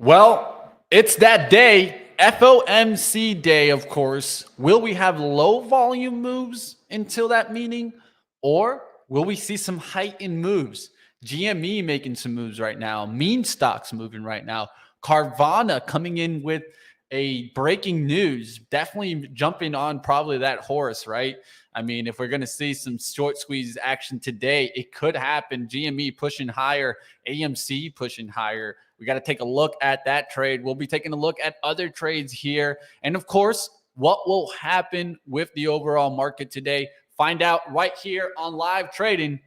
Well, it's that day, FOMC day, of course. Will we have low volume moves until that meeting, or will we see some heightened moves? GME making some moves right now, meme stocks moving right now, Carvana coming in with a breaking news, definitely jumping on probably that horse, right? I mean, if we're going to see some short squeeze action today, it could happen. GME pushing higher, AMC pushing higher. We got to take a look at that trade. We'll be taking a look at other trades here. And of course, what will happen with the overall market today? Find out right here on live trading.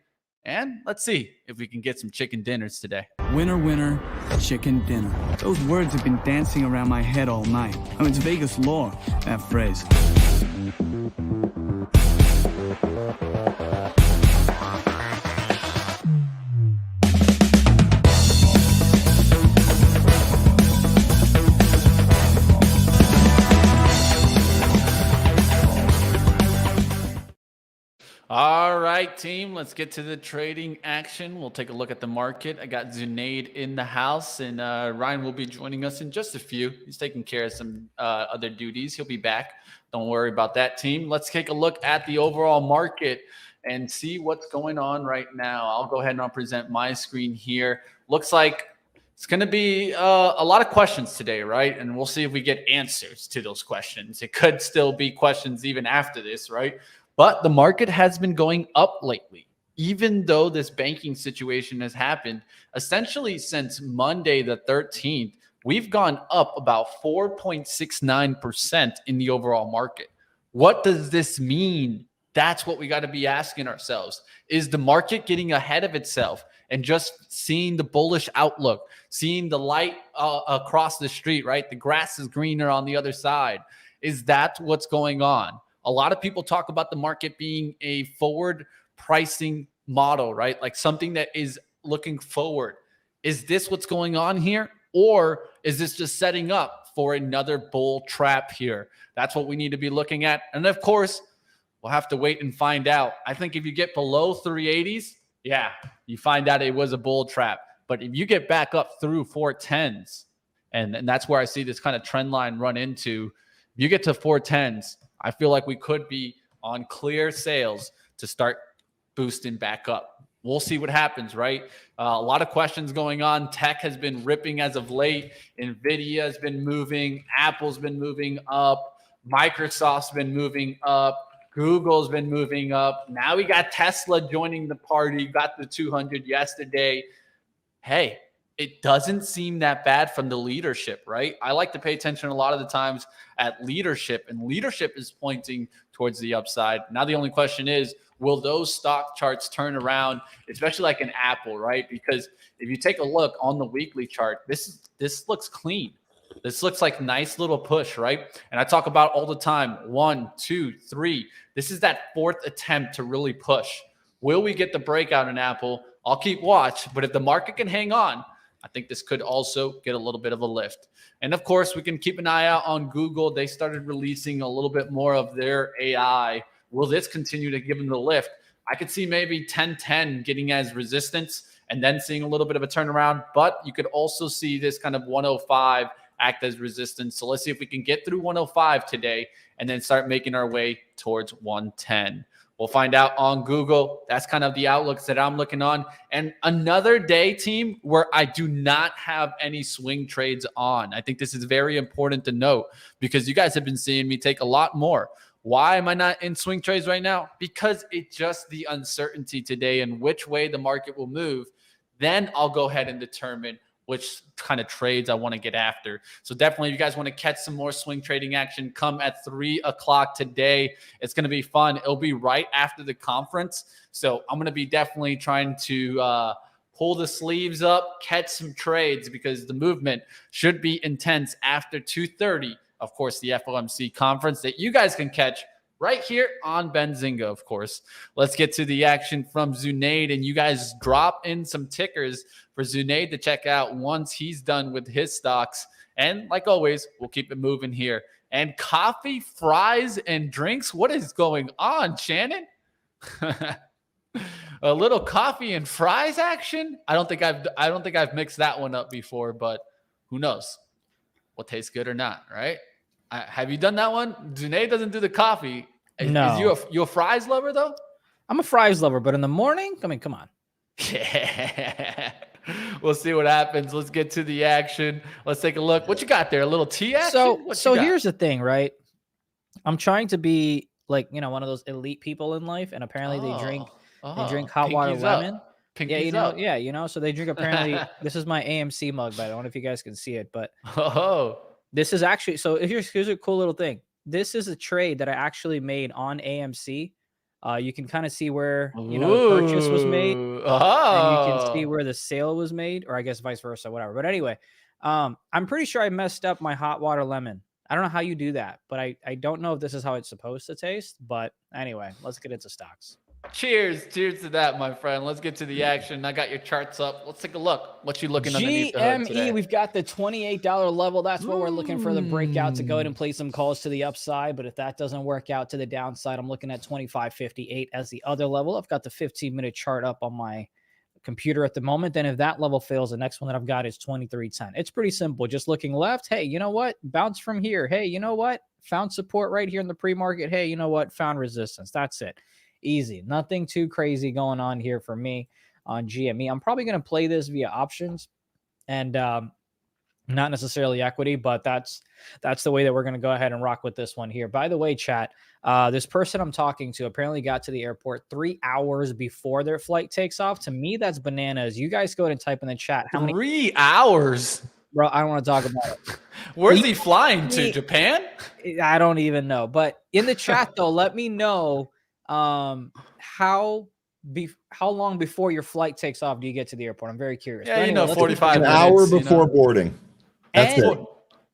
And let's see if we can get some chicken dinners today. Winner, winner, chicken dinner. Those words have been dancing around my head all night. I mean, it's Vegas lore, that phrase. All right, team, let's get to the trading action. We'll take a look at the market. I got Zunaid in the house, and Ryan will be joining us in just a few. He's taking care of some other duties. He'll be back. Don't worry about that, team. Let's take a look at the overall market and see what's going on right now. I'll go ahead and I'll present my screen here. Looks like it's going to be a lot of questions today, right? And we'll see if we get answers to those questions. It could still be questions even after this, right? But the market has been going up lately, even though this banking situation has happened. Essentially, since Monday the 13th, we've gone up about 4.69% in the overall market. What does this mean? That's what we got to be asking ourselves. Is the market getting ahead of itself and just seeing the bullish outlook, seeing the light across the street, right? The grass is greener on the other side. Is that what's going on? A lot of people talk about the market being a forward pricing model, right? Like something that is looking forward. Is this what's going on here? Or is this just setting up for another bull trap here? That's what we need to be looking at. And of course, we'll have to wait and find out. I think if you get below 380s, yeah, you find out it was a bull trap. But if you get back up through 410s, and that's where I see this kind of trend line run into, if you get to 410s, I feel like we could be on clear sales to start boosting back up. We'll see what happens, right? A lot of questions going on. Tech has been ripping as of late. NVIDIA has been moving. Apple's been moving up. Microsoft's been moving up. Google's been moving up. Now we got Tesla joining the party. Got the 200 yesterday. Hey, it doesn't seem that bad from the leadership, right? I like to pay attention a lot of the times at leadership, and leadership is pointing towards the upside. Now, the only question is, will those stock charts turn around, especially like an Apple, right? Because if you take a look on the weekly chart, this looks clean. This looks like nice little push, right? And I talk about all the time, 1, 2, 3. This is that fourth attempt to really push. Will we get the breakout in Apple? I'll keep watch, but if the market can hang on, I think this could also get a little bit of a lift. And of course, we can keep an eye out on Google. They started releasing a little bit more of their AI. Will this continue to give them the lift? I could see maybe 1010 getting as resistance and then seeing a little bit of a turnaround. But you could also see this kind of 105 act as resistance. So let's see if we can get through 105 today and then start making our way towards 110. We'll find out on Google. That's kind of the outlooks that I'm looking on. And another day, team, where I do not have any swing trades on. I think this is very important to note because you guys have been seeing me take a lot more. Why am I not in swing trades right now? Because it's just the uncertainty today and which way the market will move. Then I'll go ahead and determine which kind of trades I want to get after. So definitely, if you guys want to catch some more swing trading action, come at 3 o'clock today. It's going to be fun. It'll be right after the conference. So I'm going to be definitely trying to pull the sleeves up, catch some trades because the movement should be intense after 2:30. Of course, the FOMC conference that you guys can catch right here on Benzinga, of course. Let's get to the action from Zunaid, and you guys drop in some tickers for Zunaid to check out once he's done with his stocks. And like always, we'll keep it moving here. And coffee, fries, and drinks. What is going on, Shannon? A little coffee and fries action. I don't think I've mixed that one up before, but who knows? Will taste good or not, right? Have you done that one? Zunaid doesn't do the coffee. No. Is you a fries lover though? I'm a fries lover, but in the morning, I mean, come on. Yeah. We'll see what happens. Let's get to the action. Let's take a look. What you got there? A little tea action? So here's the thing, right? I'm trying to be like, one of those elite people in life, and apparently they drink hot water lemon. Pinkies so they drink apparently this is my AMC mug, but I don't know if you guys can see it, but Oh. this is actually here's a cool little thing. This is a trade that I actually made on AMC. You can kind of see where the purchase was made, and you can see where the sale was made, or I guess vice versa, whatever. But anyway, I'm pretty sure I messed up my hot water lemon. I don't know how you do that, but I don't know if this is how it's supposed to taste. But anyway, let's get into stocks. Cheers to that, my friend. Let's get to the action. I got your charts up. Let's take a look. What you looking underneath the hood today? GME, we've got the $28 level. That's what we're looking for, the breakout to go ahead and play some calls to the upside. But if that doesn't work out to the downside, I'm looking at 25.58 as the other level. I've got the 15-minute chart up on my computer at the moment. Then if that level fails, the next one that I've got is 23.10. It's pretty simple. Just looking left. Hey, you know what? Bounce from here. Hey, you know what? Found support right here in the pre-market. Hey, you know what? Found resistance. That's it. Easy. Nothing too crazy going on here for me on GME. I'm probably going to play this via options and not necessarily equity, but that's the way that we're going to go ahead and rock with this one here. By the way, chat, this person I'm talking to apparently got to the airport 3 hours before their flight takes off. To me, that's bananas. You guys go ahead and type in the chat. How many 3 hours? Bro, I don't want to talk about it. Where's he flying to? Japan? I don't even know. But in the chat, though, let me know how long before your flight takes off do you get to the airport? I'm very curious. Yeah, anyway, 45 minutes. An hour before boarding. That's it.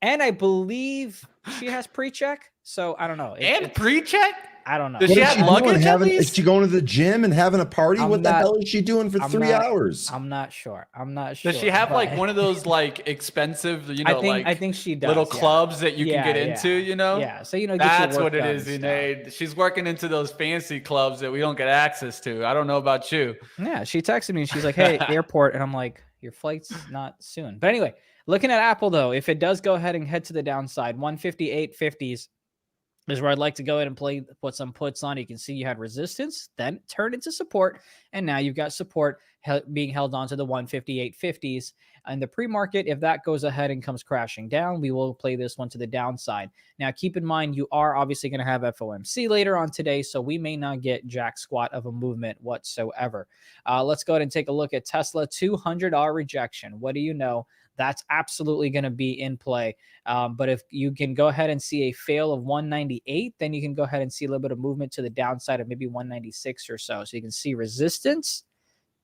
And I believe she has pre-check, so I don't know. Pre-check? I don't know. Does she have luggage at least? Is she going to the gym and having a party? What the hell is she doing for 3 hours? I'm not sure. Does she have like one of those like expensive, I think she does. Little clubs that you can get into, Yeah. So, that's what it is, Zunaid. She's working into those fancy clubs that we don't get access to. I don't know about you. Yeah. She texted me. She's like, hey, airport. And I'm like, your flight's not soon. But anyway, looking at Apple though, if it does go ahead and head to the downside, 158.50s is where I'd like to go ahead and put some puts on. You can see you had resistance, then turned into support, and now you've got support being held on to the 158.50s. And the pre-market, if that goes ahead and comes crashing down, we will play this one to the downside. Now, keep in mind, you are obviously going to have FOMC later on today, so we may not get jack squat of a movement whatsoever. Let's go ahead and take a look at Tesla, $200 rejection. What do you know? That's absolutely going to be in play. But if you can go ahead and see a fail of 198, then you can go ahead and see a little bit of movement to the downside of maybe 196 or so. So you can see resistance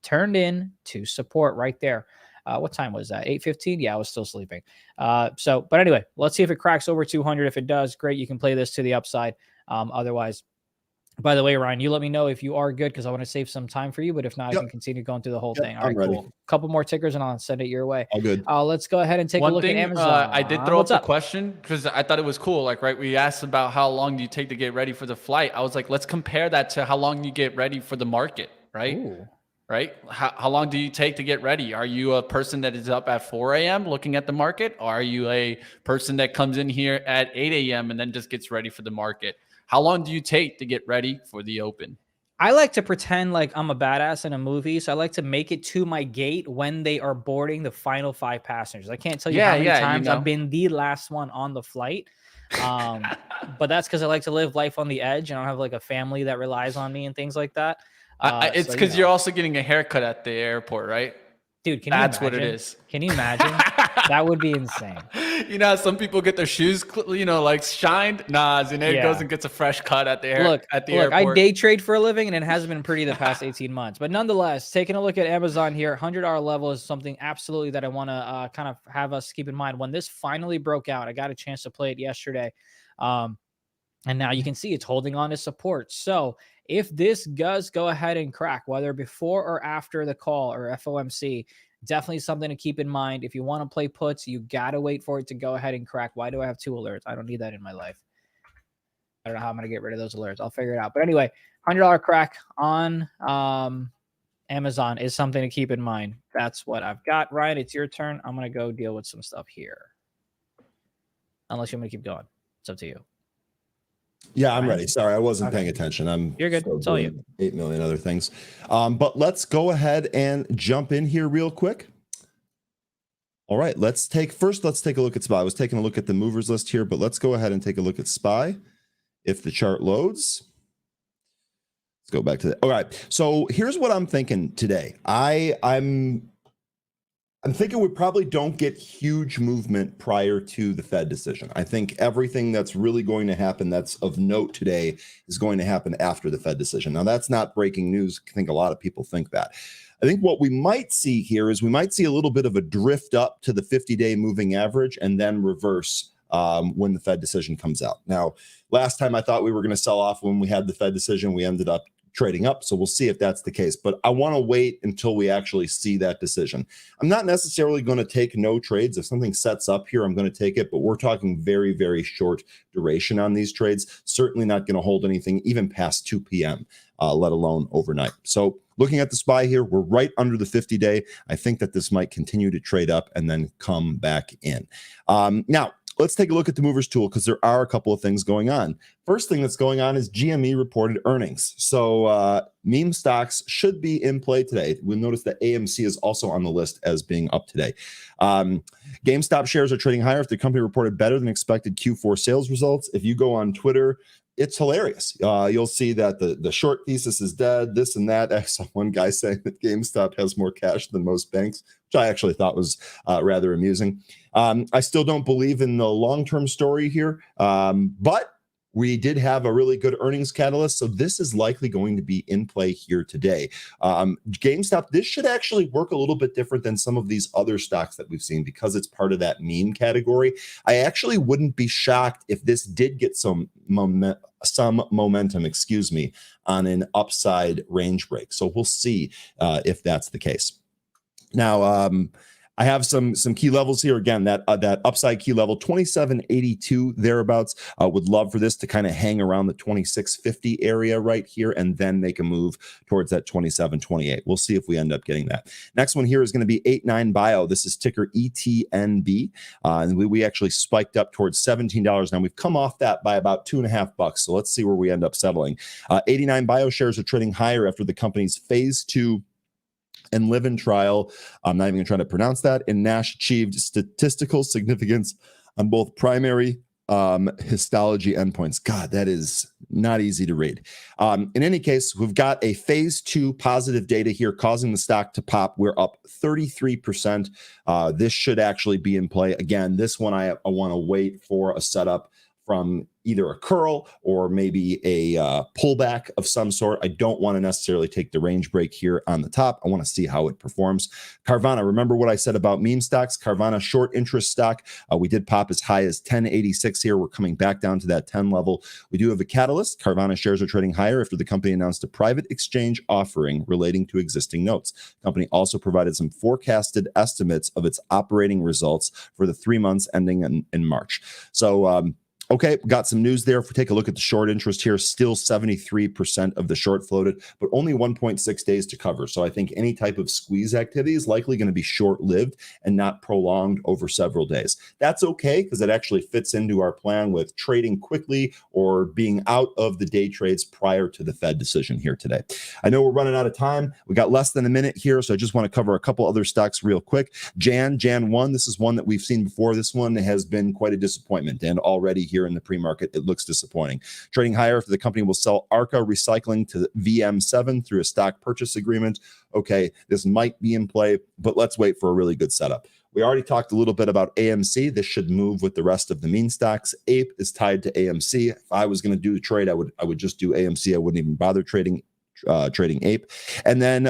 turned into support right there. What time was that? 8:15? Yeah, I was still sleeping. But anyway, let's see if it cracks over 200. If it does, great. You can play this to the upside. Otherwise, by the way, Ryan, you let me know if you are good because I want to save some time for you. But if not, I can continue going through the whole thing. All right, cool. Couple more tickers and I'll send it your way. All good. Let's go ahead and take a look at Amazon. I did throw up a question because I thought it was cool. Like, right, we asked about how long do you take to get ready for the flight. I was like, let's compare that to how long you get ready for the market, right? Ooh. Right? How long do you take to get ready? Are you a person that is up at 4 a.m. looking at the market? Or are you a person that comes in here at 8 a.m. and then just gets ready for the market? How long do you take to get ready for the open? I like to pretend like I'm a badass in a movie. So I like to make it to my gate when they are boarding the final 5 passengers. I can't tell you how many times I've been the last one on the flight. But that's because I like to live life on the edge. And I don't have like a family that relies on me and things like that. It's because you're also getting a haircut at the airport, right? Dude, that's what it is. Can you imagine? That would be insane. You know how some people get their shoes, like shined? Nah, Zunaid goes and gets a fresh cut at the airport. I day trade for a living, and it hasn't been pretty the past 18 months. But nonetheless, taking a look at Amazon here, $100 level is something absolutely that I want to kind of have us keep in mind. When this finally broke out, I got a chance to play it yesterday. And now you can see it's holding on to support. So if this does go ahead and crack, whether before or after the call or FOMC, definitely something to keep in mind. If you want to play puts, you got to wait for it to go ahead and crack. Why do I have 2 alerts? I don't need that in my life. I don't know how I'm going to get rid of those alerts. I'll figure it out. But anyway, $100 crack on Amazon is something to keep in mind. That's what I've got. Ryan, it's your turn. I'm going to go deal with some stuff here. Unless you want me to keep going. It's up to you. Yeah, I'm ready. Sorry, I wasn't Okay. paying attention. You're good. It's all you. 8 million other things. But let's go ahead and jump in here real quick. All right, let's take a look at SPY. I was taking a look at the movers list here, but let's go ahead and take a look at SPY. If the chart loads, let's go back to that. All right, so here's what I'm thinking today. I'm thinking we probably don't get huge movement prior to the Fed decision. I think everything that's really going to happen that's of note today is going to happen after the Fed decision. Now, that's not breaking news. I think a lot of people think that. I think what we might see here is we might see a little bit of a drift up to the 50-day moving average and then reverse when the Fed decision comes out. Now, last time I thought we were going to sell off when we had the Fed decision, we ended up trading up. So we'll see if that's the case. But I want to wait until we actually see that decision. I'm not necessarily going to take no trades. If something sets up here, I'm going to take it. But we're talking very, very short duration on these trades. Certainly not going to hold anything even past 2 p.m., let alone overnight. So looking at the SPY here, we're right under the 50-day. I think that this might continue to trade up and then come back in. Now, let's take a look at the movers tool because there are a couple of things going on. First thing that's going on is GME reported earnings. So meme stocks should be in play today. We'll notice that AMC is also on the list as being up today. GameStop shares are trading higher if the company reported better than expected Q4 sales results. If you go on Twitter, it's hilarious. You'll see that the short thesis is dead, this and that. I saw one guy saying that GameStop has more cash than most banks, which I actually thought was rather amusing. I still don't believe in the long-term story here, but we did have a really good earnings catalyst, so this is likely going to be in play here today. GameStop, this should actually work a little bit different than some of these other stocks that we've seen because it's part of that meme category. I actually wouldn't be shocked if this did get some momentum, on an upside range break. So we'll see if that's the case. Now, I have some key levels here. Again, that upside key level, 2782 thereabouts. Would love for this to kind of hang around the 2650 area right here and then make a move towards that 2728. We'll see if we end up getting that. Next one here is going to be 89 Bio. This is ticker ETNB. And we actually spiked up towards $17. Now we've come off that by about $2.50. So let's see where we end up settling. 89 Bio shares are trading higher after the company's phase 2 and live-in trial, I'm not even going to try to pronounce that, and NASH achieved statistical significance on both primary histology endpoints. God, that is not easy to read. In any case, we've got a phase 2 positive data here causing the stock to pop. We're up 33%. This should actually be in play. Again, this one I want to wait for a setup from either a curl or maybe a pullback of some sort. I don't want to necessarily take the range break here on the top. I want to see how it performs. Carvana, remember what I said about meme stocks? Carvana, short interest stock. We did pop as high as 1086 here. We're coming back down to that 10 level. We do have a catalyst. Carvana shares are trading higher after the company announced a private exchange offering relating to existing notes. The company also provided some forecasted estimates of its operating results for the 3 months ending in March. So, okay, got some news there. If we take a look at the short interest here, still 73% of the short floated, but only 1.6 days to cover. So I think any type of squeeze activity is likely going to be short-lived and not prolonged over several days. That's okay because it actually fits into our plan with trading quickly or being out of the day trades prior to the Fed decision here today. I know we're running out of time. We got less than a minute here, so I just want to cover a couple other stocks real quick. Jan 1, this is one that we've seen before. This one has been quite a disappointment, and already here in the pre-market, it looks disappointing. Trading higher after the company will sell Arca Recycling to VM7 through a stock purchase agreement. Okay, this might be in play, but let's wait for a really good setup. We already talked a little bit about AMC. This should move with the rest of the meme stocks. APE is tied to AMC. If I was going to do a trade, I would just do AMC. I wouldn't even bother trading APE. And then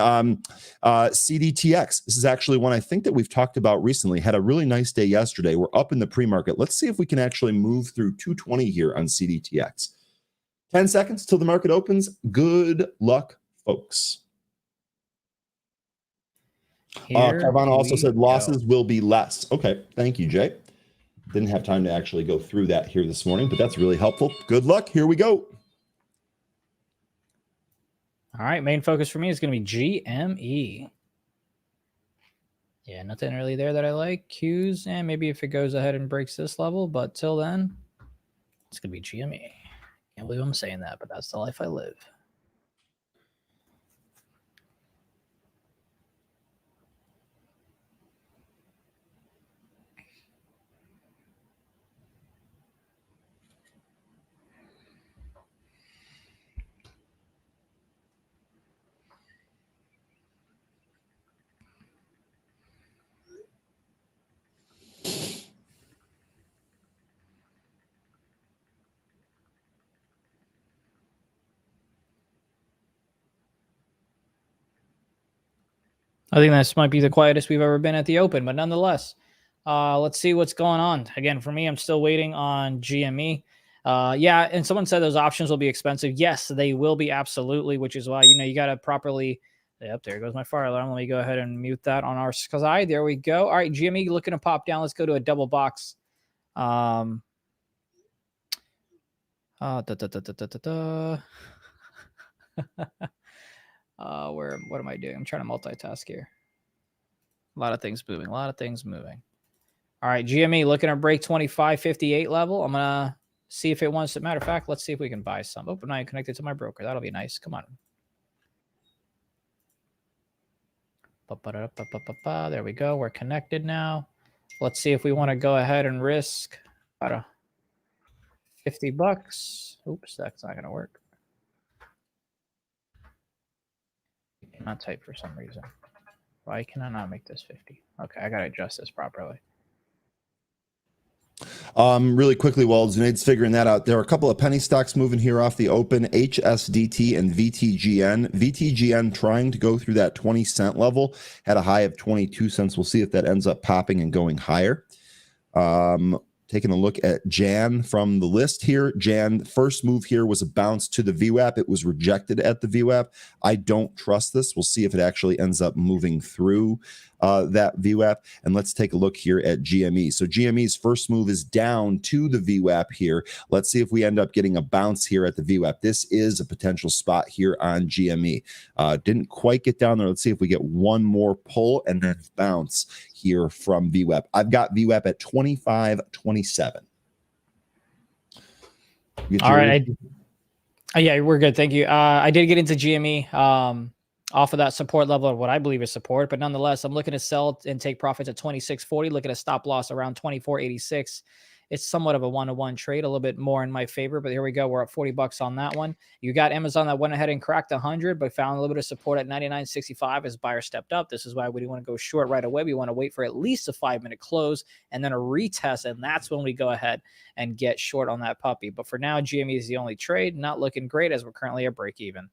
CDTX. This is actually one I think that we've talked about recently. Had a really nice day yesterday. We're up in the pre-market. Let's see if we can actually move through 220 here on CDTX. 10 seconds till the market opens. Good luck, folks. Carvana also said losses will be less. Okay, thank you, Jay. Didn't have time to actually go through that here this morning, but that's really helpful. Good luck. Here we go. All right, main focus for me is going to be GME. Yeah, nothing really there that I like. Qs, and maybe if it goes ahead and breaks this level, but till then, it's going to be GME. Can't believe I'm saying that, but that's the life I live. I think this might be the quietest we've ever been at the Open, but nonetheless, let's see what's going on. Again, for me, I'm still waiting on GME. Yeah, and someone said those options will be expensive. Yes, they will be, absolutely, which is why, you got to properly... Yep, there goes my fire alarm. Let me go ahead and mute that on our side. There we go. All right, GME looking to pop down. Let's go to a double box. What am I doing? I'm trying to multitask here. A lot of things moving. All right, GME looking to break 25.58 level. I'm gonna see if it wants to. Matter of fact, let's see if we can buy some. Oh, now I'm connected to my broker. That'll be nice. Come on. There we go. We're connected now. Let's see if we want to go ahead and risk about $50. Oops, that's not gonna work. Not type for some reason. Why can I not make this 50? Okay, I gotta adjust this properly. Really quickly, while Zunaid's figuring that out, there are a couple of penny stocks moving here off the open: HSDT and VTGN. VTGN trying to go through that 20-cent level, had a high of 22 cents. We'll see if that ends up popping and going higher. Taking a look at Jan from the list here. Jan, first move here was a bounce to the VWAP. It was rejected at the VWAP. I don't trust this. We'll see if it actually ends up moving through that VWAP. And let's take a look here at GME. So GME's first move is down to the VWAP here. Let's see if we end up getting a bounce here at the VWAP. This is a potential spot here on GME. Didn't quite get down there. Let's see if we get one more pull and then bounce here from VWAP. I've got VWAP at 25.27. All right. Yeah, we're good. Thank you. I did get into GME off of that support level of what I believe is support, but nonetheless, I'm looking to sell and take profits at 26.40. Look at a stop loss around 24.86. It's somewhat of a one-to-one trade, a little bit more in my favor, but here we go. We're up $40 on that one. You got Amazon that went ahead and cracked 100, but found a little bit of support at 99.65 as buyer stepped up. This is why we want to go short right away. We want to wait for at least a 5-minute close and then a retest, and that's when we go ahead and get short on that puppy. But for now, GME is the only trade. Not looking great as we're currently at break even.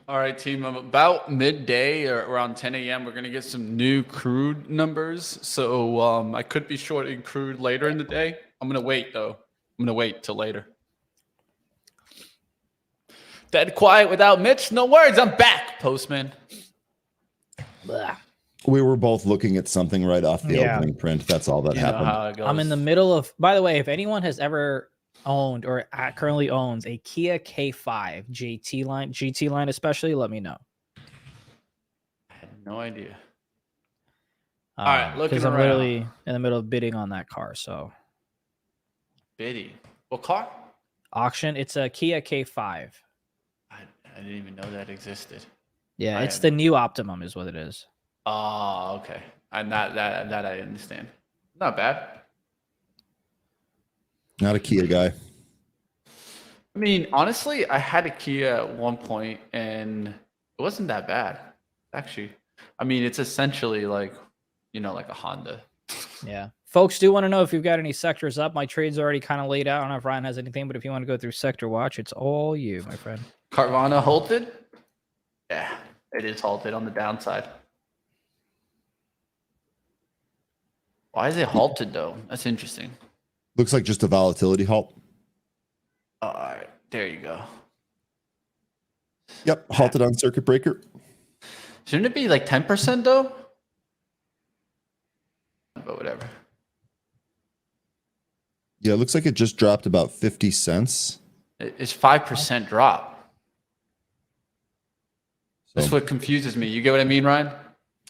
All right, team. About midday or around 10 a.m., we're going to get some new crude numbers. So I could be shorting crude later in the day. I'm going to wait, though. I'm going to wait till later. Dead quiet without Mitch. No words. I'm back, Postman. Blah. We were both looking at something right off the opening print. That's all that happened. How it goes. I'm in the middle of, by the way, if anyone has ever owned or currently owns a Kia K5 GT line especially, let me know. I had no idea. All right, looking because I'm around. literally in the middle of bidding on that car. So Bidding. What car? auction. It's a Kia K5. I didn't even know that existed. Yeah, it's the new Optimum is what it is. Oh, okay. And that I understand. Not bad. Not a Kia guy. I mean, honestly, I had a Kia at one point, and it wasn't that bad, actually. I mean, it's essentially like, like a Honda. Yeah. Folks do want to know if you've got any sectors up. My trade's already kind of laid out. I don't know if Ryan has anything, but if you want to go through sector watch, it's all you, my friend. Carvana halted? Yeah, it is halted on the downside. Why is it halted, though? That's interesting. Looks like just a volatility halt. All right, there you go. Yep, halted on circuit breaker. Shouldn't it be like 10% though? But whatever. Yeah, it looks like it just dropped about 50 cents. It's 5% drop. That's what confuses me. You get what I mean, Ryan?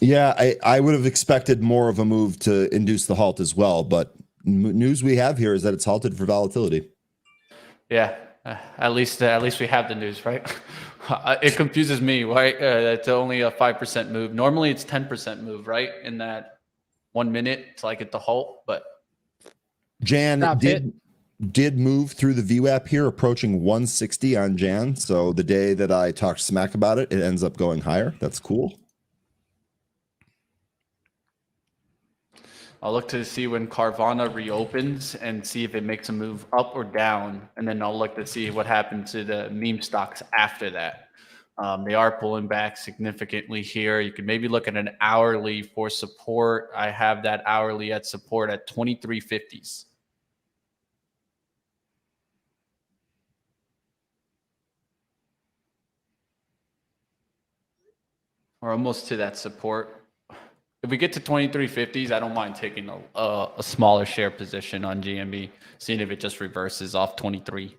Yeah, I would have expected more of a move to induce the halt as well, but news we have here is that it's halted for volatility. Yeah, at least we have the news, right? It confuses me, right? It's only a 5% move. Normally it's 10% move, right? In that 1 minute to like at the halt, but Jan did move through the VWAP here, approaching 160 on Jan. So the day that I talked smack about it, it ends up going higher. That's cool. I'll look to see when Carvana reopens and see if it makes a move up or down. And then I'll look to see what happened to the meme stocks after that. They are pulling back significantly here. You could maybe look at an hourly for support. I have that hourly at support at 23.50s. Or almost to that support. If we get to 23.50s, I don't mind taking a smaller share position on GMB, seeing if it just reverses off 23.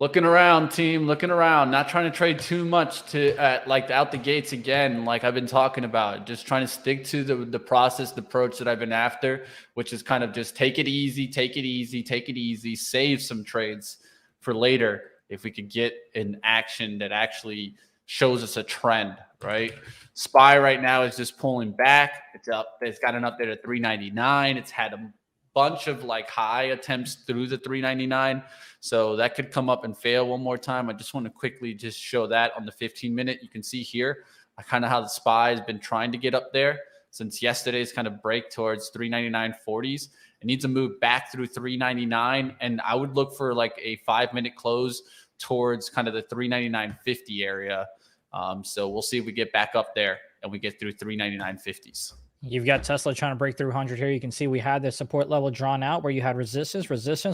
Looking around, team, looking around, not trying to trade too much to like out the gates again, like I've been talking about, just trying to stick to the processed approach that I've been after, which is kind of just take it easy, take it easy, take it easy, save some trades for later if we could get an action that actually shows us a trend, right? SPY right now is just pulling back. It's up. It's got an update at 399. It's had a bunch of like high attempts through the 399. So that could come up and fail one more time. I just want to quickly just show that on the 15-minute. You can see here kind of how the SPY has been trying to get up there since yesterday's kind of break towards 399.40s. It needs to move back through 399. And I would look for like a 5-minute close towards kind of the 399.50 area. So we'll see if we get back up there and we get through 399.50s. You've got Tesla trying to break through 100 here. You can see we had the support level drawn out where you had resistance.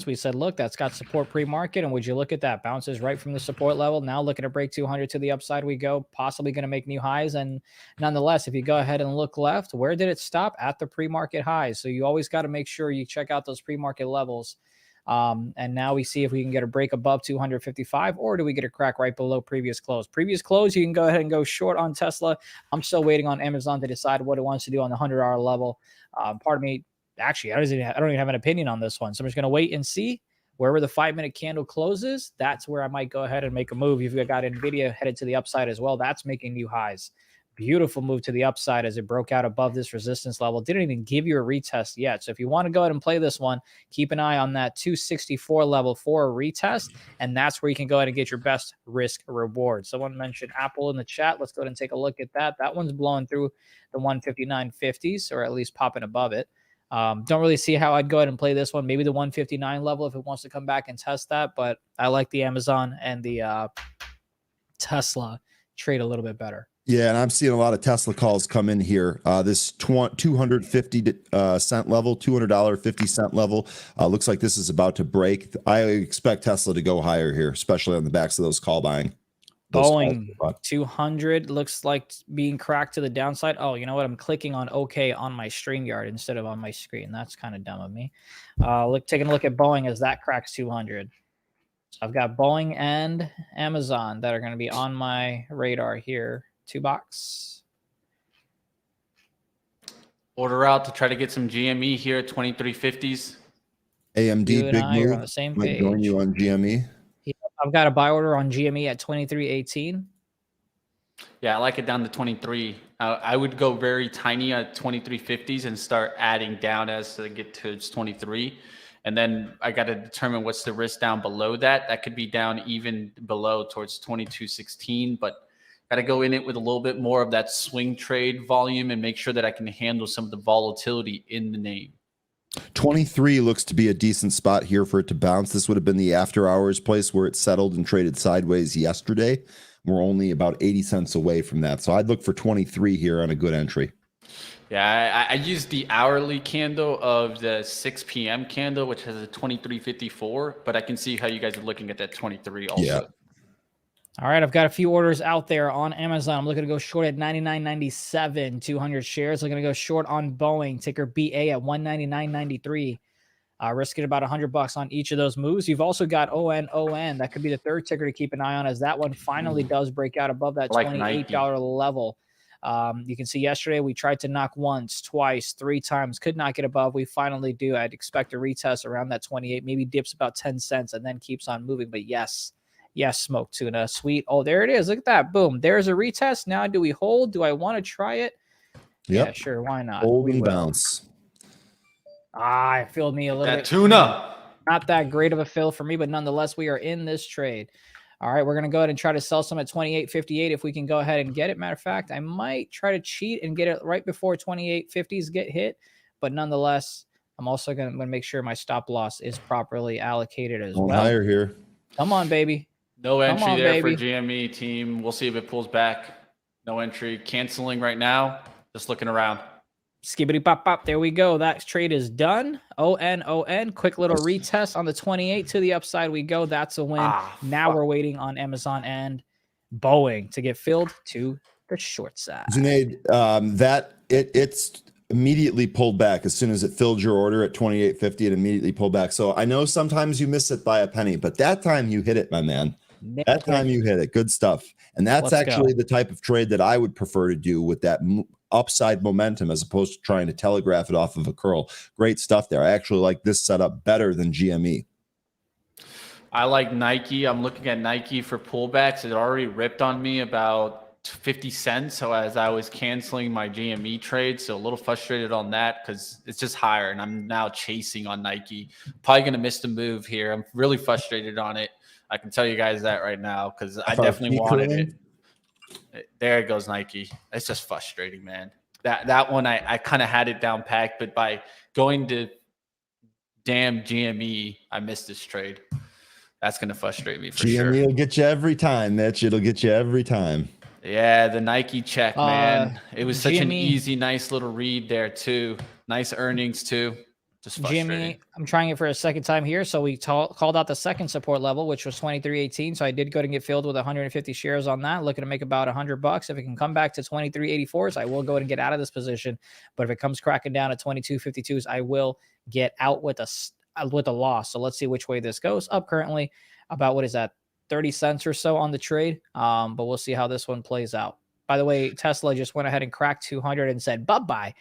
We said, look, that's got support pre-market. And would you look at that? Bounces right from the support level. Now looking to break 200 to the upside we go, possibly going to make new highs. And nonetheless, if you go ahead and look left, where did it stop? At the pre-market highs. So you always got to make sure you check out those pre-market levels. And now we see if we can get a break above 255, or do we get a crack right below previous close? Previous close, you can go ahead and go short on Tesla. I'm still waiting on Amazon to decide what it wants to do on the 100-hour level. Part of me, actually, I don't even have an opinion on this one. So I'm just going to wait and see. Wherever the 5-minute candle closes, that's where I might go ahead and make a move. You've got NVIDIA headed to the upside as well. That's making new highs. Beautiful move to the upside as it broke out above this resistance level. Didn't even give you a retest yet. So if you want to go ahead and play this one, keep an eye on that 264 level for a retest. And that's where you can go ahead and get your best risk reward. Someone mentioned Apple in the chat. Let's go ahead and take a look at that. That one's blowing through the 159.50s, or at least popping above it. Don't really see how I'd go ahead and play this one. Maybe the 159 level if it wants to come back and test that. But I like the Amazon and the Tesla trade a little bit better. Yeah, and I'm seeing a lot of Tesla calls come in here. This 250 cent level, $200.50 level, looks like this is about to break. I expect Tesla to go higher here, especially on the backs of those call buying. Boeing 200 looks like being cracked to the downside. Oh, you know what? I'm clicking on OK on my StreamYard instead of on my screen. That's kind of dumb of me. Taking a look at Boeing as that cracks 200. So I've got Boeing and Amazon that are going to be on my radar here. 2 box. Order out to try to get some GME here at 23.50s. AMD big move. On the same Might page. join you on GME. Yeah, I've got a buy order on GME at 23.18. Yeah, I like it down to 23. I would go very tiny at 23.50s and start adding down as I get to 23. And then I got to determine what's the risk down below that. That could be down even below towards 22.16, but got to go in it with a little bit more of that swing trade volume and make sure that I can handle some of the volatility in the name. 23 looks to be a decent spot here for it to bounce. This would have been the after hours place where it settled and traded sideways yesterday. We're only about 80 cents away from that. So I'd look for 23 here on a good entry. Yeah, I used the hourly candle of the 6 p.m. candle, which has a 23.54, but I can see how you guys are looking at that 23 also. Yeah. All right, I've got a few orders out there on Amazon. I'm looking to go short at 99.97, 200 shares. Looking to go short on Boeing, ticker BA at 199.93. Risking about $100 on each of those moves. You've also got ON. That could be the third ticker to keep an eye on, as that one finally does break out above that $28 level. You can see yesterday we tried to knock once, twice, 3 times, could not get above. We finally do. I'd expect a retest around that 28, maybe dips about 10 cents and then keeps on moving. But yes, smoke tuna, sweet. Oh, there it is. Look at that. Boom. There's a retest. Now, do we hold? Do I want to try it? Yep. Yeah, sure. Why not? Hold and bounce. It filled me a little bit. Tuna. Not that great of a fill for me, but nonetheless, we are in this trade. All right, we're going to go ahead and try to sell some at 28.58 if we can go ahead and get it. Matter of fact, I might try to cheat and get it right before 28.50s get hit. But nonetheless, I'm also going to make sure my stop loss is properly allocated as well. Higher here. Come on, baby. No entry there for GME team. We'll see if it pulls back. No entry. Canceling right now. Just looking around. Skibbity pop pop. There we go. That trade is done. ON. Quick little retest on the 28 to the upside we go. That's a win. Now we're waiting on Amazon and Boeing to get filled to the short side. Zunaid, it's immediately pulled back as soon as it filled your order at 28.50. It immediately pulled back. So I know sometimes you miss it by a penny, but that time you hit it, my man. That time you hit it. Good stuff. And that's actually the type of trade that I would prefer to do with that upside momentum as opposed to trying to telegraph it off of a curl. Great stuff there. I actually like this setup better than GME. I like Nike. I'm looking at Nike for pullbacks. It already ripped on me about 50 cents. So as I was canceling my GME trade, so a little frustrated on that because it's just higher and I'm now chasing on Nike. Probably going to miss the move here. I'm really frustrated on it. I can tell you guys that right now because I definitely wanted it. There it goes, Nike. It's just frustrating, man. That one, I kind of had it down packed, but by going to damn GME, I missed this trade. That's going to frustrate me for sure. GME will get you every time, Mitch. It'll get you every time. Yeah, the Nike check, man. It was such an easy, nice little read there, too. Nice earnings, too. Just frustrating. GME, I'm trying it for a second time here. So we called out the second support level, which was 23.18. So I did go and get filled with 150 shares on that. Looking to make about $100. If it can come back to 23.84s, I will go ahead and get out of this position. But if it comes cracking down at 22.52s, I will get out with a loss. So let's see which way this goes. Up currently about, what is that, 30 cents or so on the trade. But we'll see how this one plays out. By the way, Tesla just went ahead and cracked 200 and said bye-bye.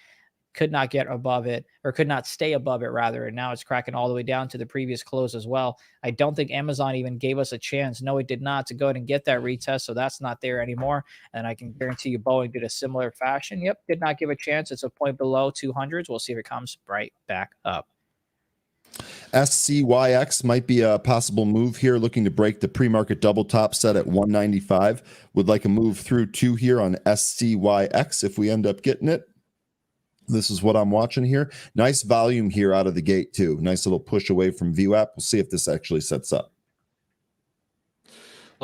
Could not get above it, or could not stay above it rather, and now it's cracking all the way down to the previous close as well. I don't think Amazon even gave us a chance. No, it did not, to go ahead and get that retest, so that's not there anymore. And I can guarantee you Boeing did a similar fashion. Yep, did not give a chance. It's a point below 200s. We'll see if it comes right back up. SCYX might be a possible move here, looking to break the pre-market double top set at 195. Would like a move through 2 here on SCYX if we end up getting it. This is what I'm watching here. Nice volume here out of the gate, too. Nice little push away from VWAP. We'll see if this actually sets up. A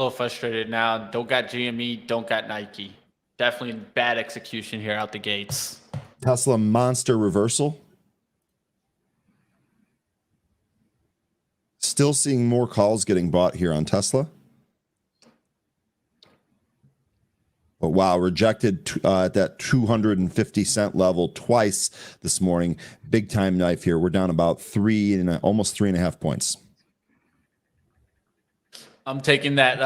little frustrated now. Don't got GME, don't got Nike. Definitely bad execution here out the gates. Tesla monster reversal. Still seeing more calls getting bought here on Tesla. But wow, rejected at that 250 cent level twice this morning. Big time knife here. We're down about almost 3.5 points. I'm taking that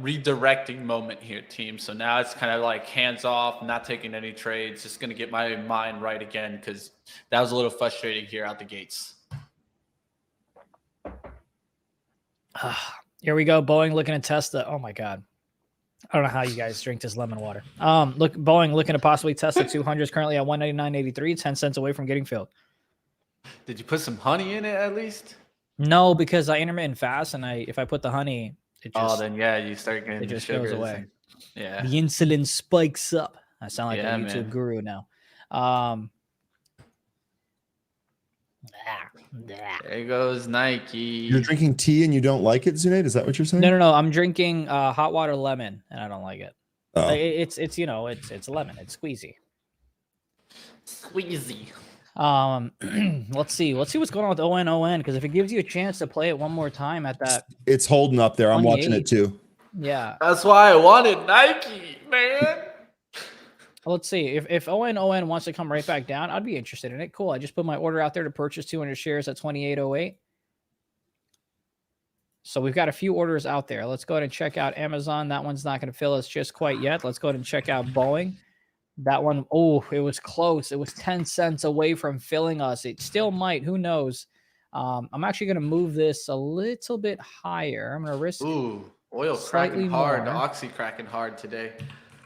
redirecting moment here, team. So now it's kind of like hands off, not taking any trades. Just going to get my mind right again because that was a little frustrating here out the gates. Here we go. Boeing looking at Tesla. Oh my God. I don't know how you guys drink this lemon water. Boeing looking to possibly test the 200s currently at 199.83, 10 cents away from getting filled. Did you put some honey in it at least? No, because I intermittent fast, and if I put the honey, it just, then yeah, you start getting it just sugars goes away. Yeah, the insulin spikes up. I sound like a YouTube guru now. There goes Nike. You're drinking tea and you don't like it, Zunaid? Is that what you're saying? No. I'm drinking hot water lemon, and I don't like it. Oh. It's lemon. It's squeezy. Let's see what's going on with ON, because if it gives you a chance to play it one more time at that, it's holding up there. I'm watching it too. Yeah, that's why I wanted Nike, man. Let's see. If ON wants to come right back down, I'd be interested in it. Cool. I just put my order out there to purchase 200 shares at 28.08. So we've got a few orders out there. Let's go ahead and check out Amazon. That one's not going to fill us just quite yet. Let's go ahead and check out Boeing. That one, oh, it was close. It was 10 cents away from filling us. It still might. Who knows? I'm actually going to move this a little bit higher. I'm going to risk Ooh, oil slightly cracking hard. more. Oxy cracking hard today.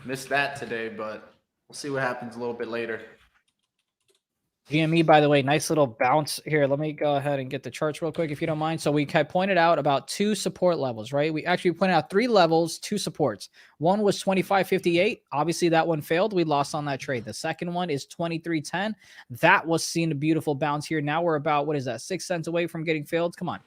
Missed that today, but we'll see what happens a little bit later. GME, by the way, nice little bounce here. Let me go ahead and get the charts real quick, if you don't mind. So we had pointed out about 2 support levels, right? We actually pointed out 3 levels, 2 supports. One was 25.58. Obviously, that one failed. We lost on that trade. The second one is 23.10. That was seeing a beautiful bounce here. Now we're about, what is that, 6 cents away from getting filled? Come on.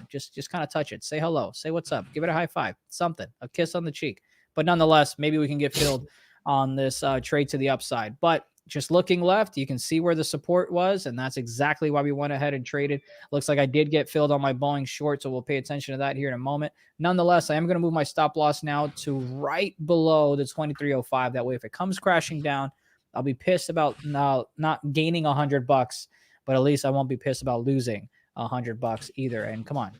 Just kind of touch it. Say hello. Say what's up. Give it a high five. Something. A kiss on the cheek. But nonetheless, maybe we can get filled on this trade to the upside. But just looking left, you can see where the support was, and that's exactly why we went ahead and traded. Looks like I did get filled on my Boeing short, so we'll pay attention to that here in a moment. Nonetheless, I am going to move my stop loss now to right below the 23.05. That way, if it comes crashing down, I'll be pissed about not gaining $100, but at least I won't be pissed about losing $100 either. And come on.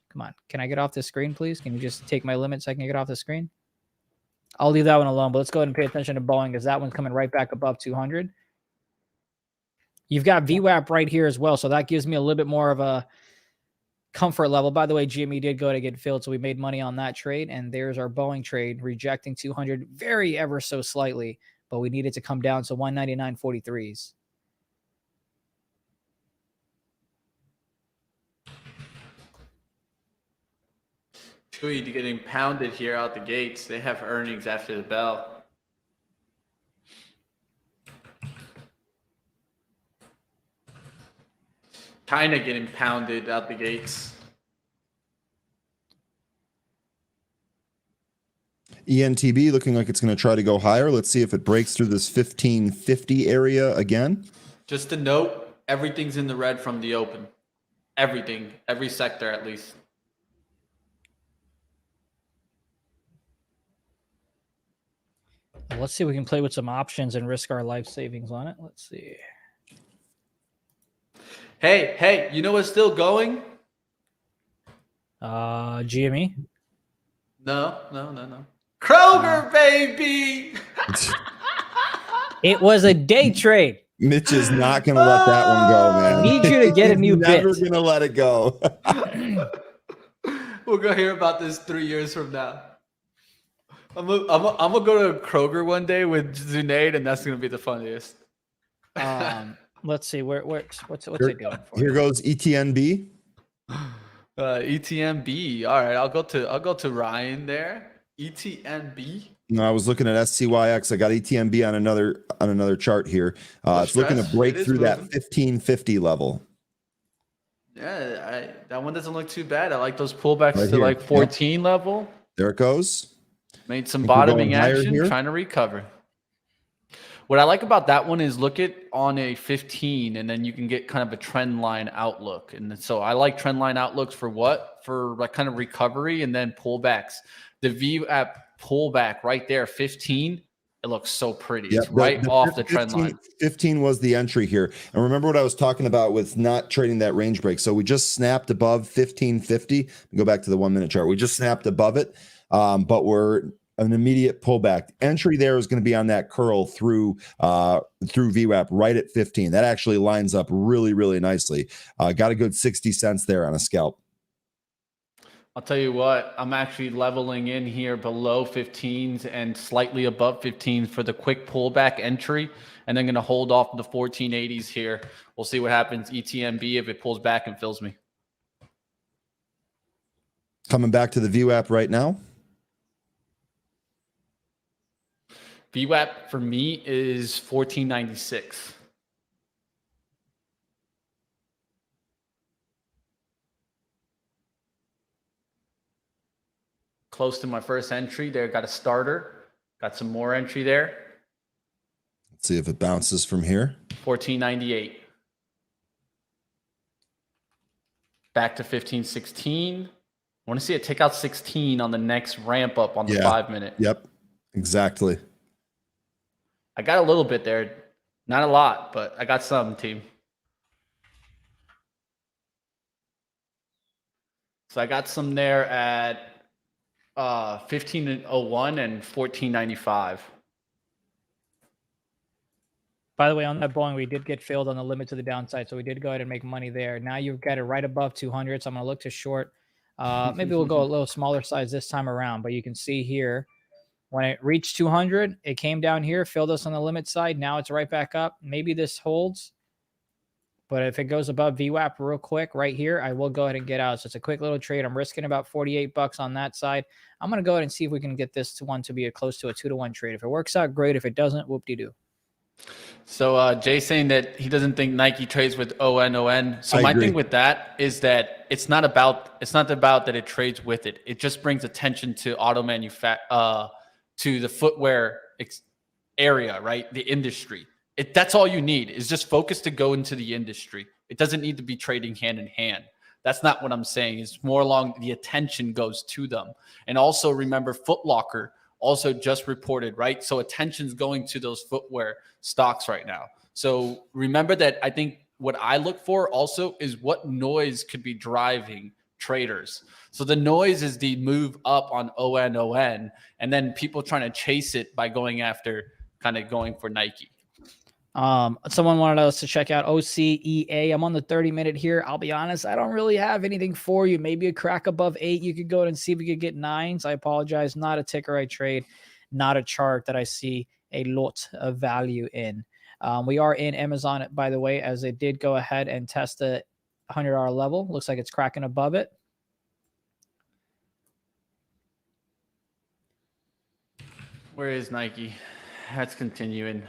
Can I get off the screen, please? Can you just take my limit so I can get off the screen? I'll leave that one alone, but let's go ahead and pay attention to Boeing because that one's coming right back above 200. You've got VWAP right here as well, so that gives me a little bit more of a comfort level. By the way, GME did go to get filled, so we made money on that trade, and there's our Boeing trade, rejecting 200 very ever so slightly, but we needed to come down to 199.43s. Chewy getting pounded here out the gates. They have earnings after the bell. China getting pounded out the gates. ENTB looking like it's going to try to go higher. Let's see if it breaks through this 1550 area again. Just a note, everything's in the red from the open. Everything, every sector at least. Let's see if we can play with some options and risk our life savings on it. Let's see. Hey, you know what's still going? GME. No. Kroger, baby! It was a day trade. Mitch is not going to let that one go, man. I need you to get a new He's bit. never going to let it go. We'll go hear about this 3 years from now. I'm gonna go to Kroger one day with Zunaid, and that's gonna be the funniest. Let's see what's it doing for? Here goes ETNB. ETNB. All right, I'll go to Ryan there. ETNB. No, I was looking at SCYX. I got ETNB on another chart here. It's looking to break through that 1550 level. Yeah, that one doesn't look too bad. I like those pullbacks Right to here. like 14 level. There it goes. Made some Think we're bottoming going higher action, here? trying to recover. What I like about that one is look at on a 15, and then you can get kind of a trend line outlook. And so I like trend line outlooks for what? For like kind of recovery and then pullbacks. The VWAP pullback right there, 15. It looks so pretty. It's right off the trend line. 15 was the entry here. And remember what I was talking about with not trading that range break. So we just snapped above 1550. Go back to the 1 minute chart. We just snapped above it, but we're an immediate pullback. Entry there is going to be on that curl through VWAP right at 15. That actually lines up really, really nicely. Got a good 60 cents there on a scalp. I'll tell you what, I'm actually leveling in here below 15s and slightly above 15s for the quick pullback entry, and then going to hold off the 1480s here. We'll see what happens. ETNB, if it pulls back and fills me. Coming back to the VWAP right now. VWAP for me is 1496. Close to my first entry there. Got a starter. Got some more entry there. Let's see if it bounces from here. 1498. Back to 1516. I want to see it take out 16 on the next ramp up on the 5 minute. Yep. Exactly. I got a little bit there. Not a lot, but I got some, team. So I got some there at 15.01 and 14.95. By the way, on that Boeing, we did get filled on the limit to the downside, so we did go ahead and make money there. Now you've got it right above 200, so I'm going to look to short. Maybe we'll go a little smaller size this time around, but you can see here, when it reached 200, it came down here, filled us on the limit side. Now it's right back up. Maybe this holds, but if it goes above VWAP real quick right here, I will go ahead and get out. So it's a quick little trade. I'm risking about 48 bucks on that side. I'm going to go ahead and see if we can get this one to be close to a 2-to-1 trade. If it works out, great. If it doesn't, whoop-de-doo. So Jay's saying that he doesn't think Nike trades with ON. So my thing with that is that it's not about that it trades with it. It just brings attention to to the footwear area, right? The industry. That's all you need is just focus to go into the industry. It doesn't need to be trading hand in hand. That's not what I'm saying. It's more along the attention goes to them. And also remember Foot Locker also just reported, right? So attention's going to those footwear stocks right now. So remember that I think what I look for also is what noise could be driving traders. So the noise is the move up on ON, and then people trying to chase it by going for Nike. Someone wanted us to check out OCEA. I'm on the 30-minute here. I'll be honest, I don't really have anything for you. Maybe a crack above 8. You could go ahead and see if we could get 9s. I apologize. Not a ticker I trade, not a chart that I see a lot of value in. We are in Amazon, by the way, as it did go ahead and test the $100 level. Looks like it's cracking above it. Where is Nike? That's continuing.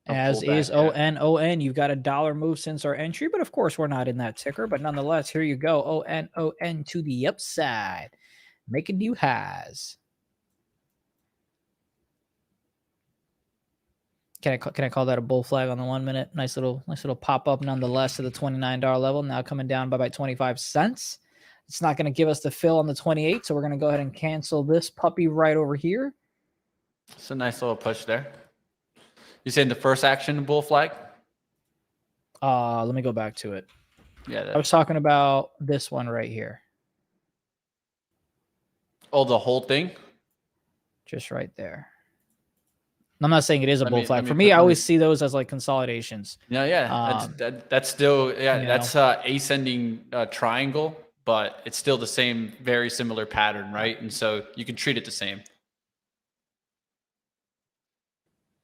As is ON. You've got a dollar move since our entry, but of course we're not in that ticker. But nonetheless, here you go. ON to the upside, making new highs. Can I call that a bull flag on the 1 minute? Nice little pop up nonetheless to the $29 level. Now coming down by about 25 cents. It's not going to give us the fill on the 28, so we're going to go ahead and cancel this puppy right over here. It's a nice little push there. You saying the first action bull flag? Let me go back to it. Yeah. I was talking about this one right here. Oh, the whole thing? Just right there. I'm not saying it is a bull flag. For me, I always see those as like consolidations. Yeah. That's still, that's ascending triangle, but it's still the same, very similar pattern, right? And so you can treat it the same.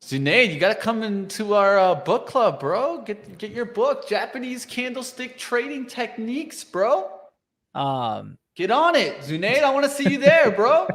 Zunaid, you got to come into our book club, bro. Get your book, Japanese Candlestick Trading Techniques, bro. Get on it, Zunaid. I want to see you there, bro.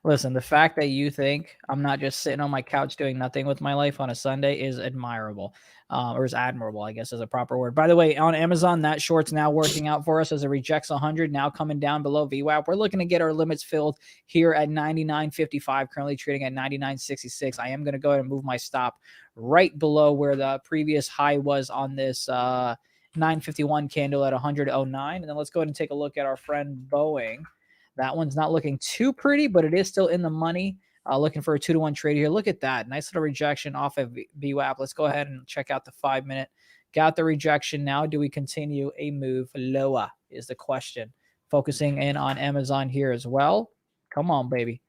Listen, the fact that you think I'm not just sitting on my couch doing nothing with my life on a Sunday is admirable, or is admirable, I guess is a proper word. By the way, on Amazon, that short's now working out for us as it rejects 100, now coming down below VWAP. We're looking to get our limits filled here at 99.55, currently trading at 99.66. I am going to go ahead and move my stop right below where the previous high was on this 951 candle at 100.09. And then let's go ahead and take a look at our friend Boeing. That one's not looking too pretty, but it is still in the money. Looking for a 2-to-1 trade here. Look at that. Nice little rejection off of VWAP. Let's go ahead and check out the 5-minute. Got the rejection. Now do we continue a move lower is the question. Focusing in on Amazon here as well. Come on, baby.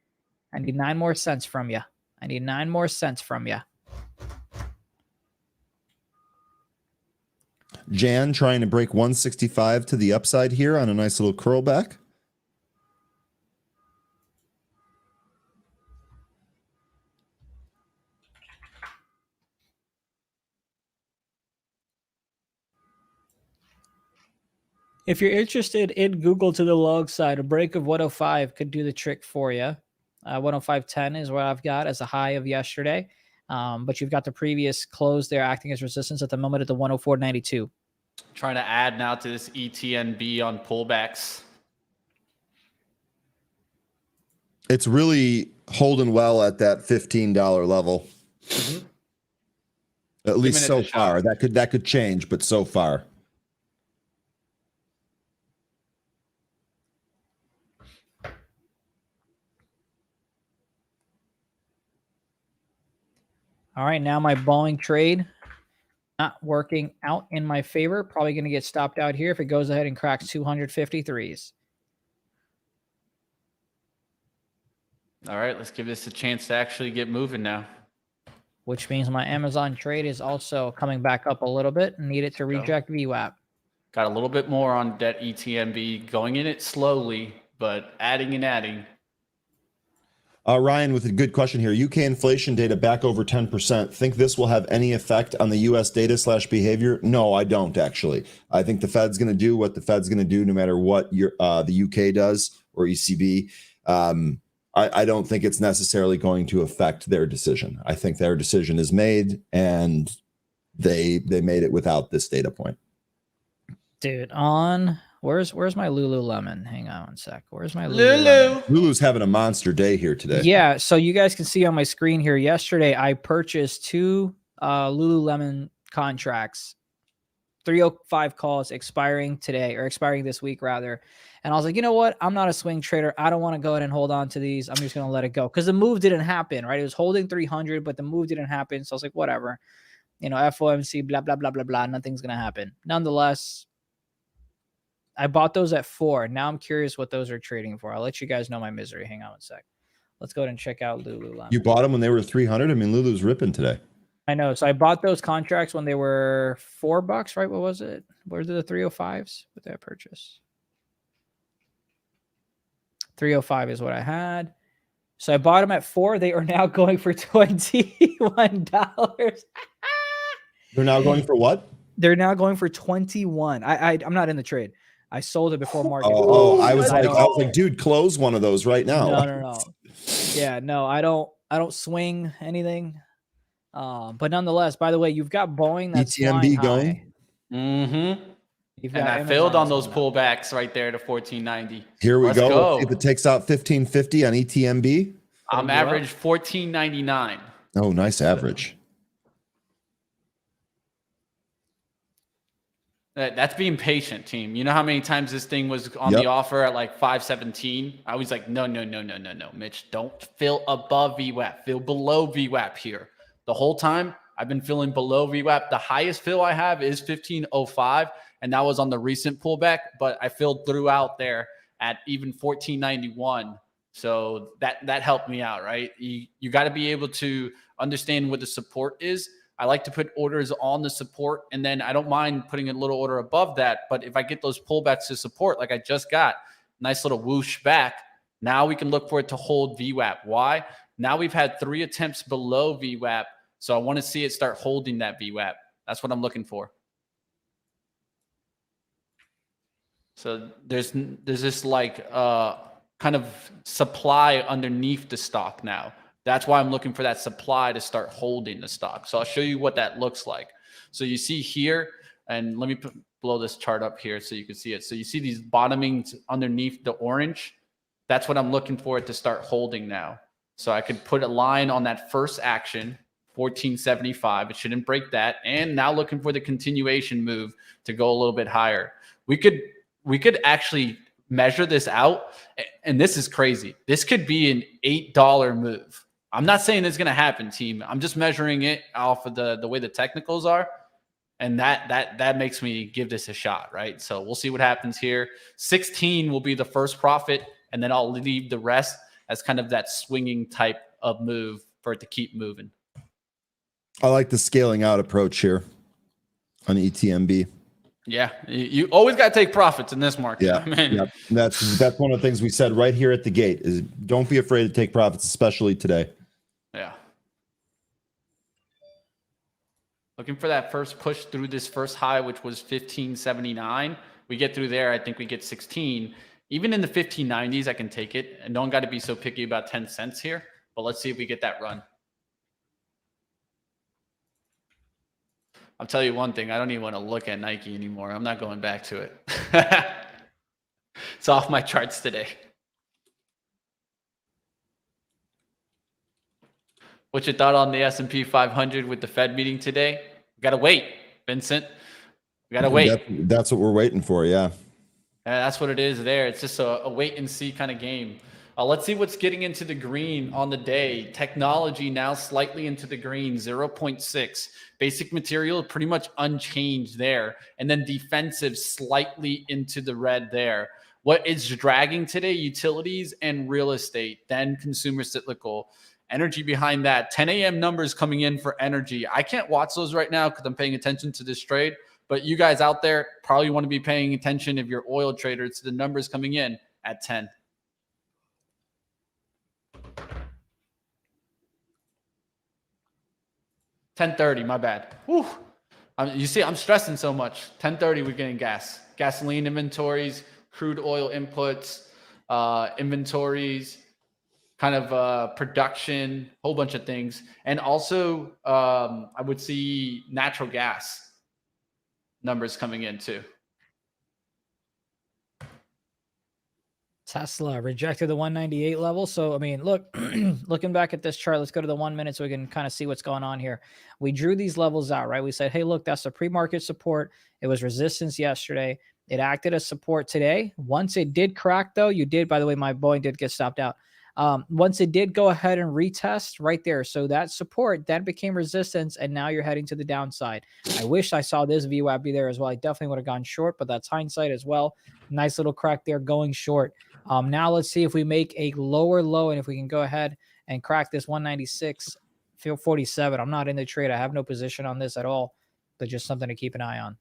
I need 9 more cents from you. I need 9 more cents from you. Jan trying to break 165 to the upside here on a nice little curl back. If you're interested in Google to the long side, a break of 105 could do the trick for you. 105.10 is what I've got as a high of yesterday. But you've got the previous close there acting as resistance at the moment at the 104.92. Trying to add now to this ETNB on pullbacks. It's really holding well at that $15 level. Mm-hmm. At least so far. That could change, but so far. All right, now my Boeing trade not working out in my favor. Probably going to get stopped out here if it goes ahead and cracks 253s. All right, let's give this a chance to actually get moving now. Which means my Amazon trade is also coming back up a little bit. Need it to reject VWAP. Got a little bit more on debt ETMB, going in it slowly, but adding and adding. Ryan with a good question here. UK inflation data back over 10%. Think this will have any effect on the US data / behavior? No, I don't actually. I think the Fed's going to do what the Fed's going to do no matter what the UK does or ECB. I don't think it's necessarily going to affect their decision. I think their decision is made and they made it without this data point. Dude, where's my Lululemon? Hang on one sec. Where's my Lulu? Lulu's having a monster day here today. Yeah, so you guys can see on my screen here. Yesterday, I purchased 2 Lululemon contracts, 305 calls expiring today, or expiring this week rather. And I was like, you know what? I'm not a swing trader. I don't want to go ahead and hold on to these. I'm just going to let it go because the move didn't happen, right? It was holding 300, but the move didn't happen. So I was like, whatever. FOMC, blah, blah, blah, blah, blah. Nothing's going to happen. Nonetheless, I bought those at 4. Now I'm curious what those are trading for. I'll let you guys know my misery. Hang on one sec. Let's go ahead and check out Lululemon. You bought them when they were 300? I mean, Lulu's ripping today. I know. So I bought those contracts when they were $4, right? What was it? Where's the 305s? What did I purchase? 305 is what I had. So I bought them at 4. They are now going for $21. They're now going for what? They're now going for 21. I'm not in the trade. I sold it before market. I was like, dude, close one of those right now. No. Yeah, no, I don't swing anything. But nonetheless, by the way, you've got Boeing that's ETMB going. Mm-hmm. You've And got I failed on Amazon those pullbacks right there to 1490. Here we Let's go. go. Let's see if it takes out 1550 on ETMB. I'm average 1499. Oh, nice average. That's being patient, team. You know how many times this thing was on the offer at like 517? I was like, no, Mitch, don't fill above VWAP. Fill below VWAP here. The whole time I've been filling below VWAP. The highest fill I have is 1505, and that was on the recent pullback, but I filled throughout there at even 1491. So that helped me out, right? You got to be able to understand what the support is. I like to put orders on the support, and then I don't mind putting a little order above that. But if I get those pullbacks to support, like I just got, nice little whoosh back, now we can look for it to hold VWAP. Why? Now we've had 3 attempts below VWAP, so I want to see it start holding that VWAP. That's what I'm looking for. So there's this like kind of supply underneath the stock now. That's why I'm looking for that supply to start holding the stock. So I'll show you what that looks like. So you see here, and let me blow this chart up here so you can see it. So you see these bottomings underneath the orange. That's what I'm looking for it to start holding now. So I could put a line on that first action, 1475. It shouldn't break that. And now looking for the continuation move to go a little bit higher. We could actually measure this out, and this is crazy. This could be an $8 move. I'm not saying it's going to happen, team. I'm just measuring it off of the way the technicals are, and that makes me give this a shot, right? So we'll see what happens here. 16 will be the first profit, and then I'll leave the rest as kind of that swinging type of move for it to keep moving. I like the scaling out approach here on ETMB. Yeah, you always got to take profits in this market. Yeah, yeah. That's one of the things we said right here at the gate is don't be afraid to take profits, especially today. Yeah. Looking for that first push through this first high, which was 1579. We get through there, I think we get 16. Even in the 1590s, I can take it. And don't got to be so picky about 10 cents here. But let's see if we get that run. I'll tell you one thing. I don't even want to look at Nike anymore. I'm not going back to it. It's off my charts today. What's your thought on the S&P 500 with the Fed meeting today? We got to wait, Vincent. We got to wait. That's what we're waiting for, yeah. That's what it is there. It's just a wait and see kind of game. Let's see what's getting into the green on the day. Technology now slightly into the green, 0.6. Basic material pretty much unchanged there. And then defensive slightly into the red there. What is dragging today? Utilities and real estate, then consumer cyclical. Energy behind that. 10 a.m. numbers coming in for energy. I can't watch those right now because I'm paying attention to this trade. But you guys out there probably want to be paying attention if you're oil traders to the numbers coming in at 10. 10:30, my bad. Whew. You see, I'm stressing so much. 10:30, we're getting gas. Gasoline inventories, crude oil inputs, inventories, kind of production, whole bunch of things. And also, I would see natural gas numbers coming in too. Tesla rejected the 198 level. So, I mean, look, looking back at this chart, let's go to the 1 minute so we can kind of see what's going on here. We drew these levels out, right? We said, hey, look, that's the pre-market support. It was resistance yesterday. It acted as support today. Once it did crack, though, by the way, my Boeing did get stopped out. Once it did go ahead and retest right there. So that support, that became resistance, and now you're heading to the downside. I wish I saw this VWAP be there as well. I definitely would have gone short, but that's hindsight as well. Nice little crack there going short. Now let's see if we make a lower low and if we can go ahead and crack this 196.47. I'm not in the trade. I have no position on this at all, but just something to keep an eye on.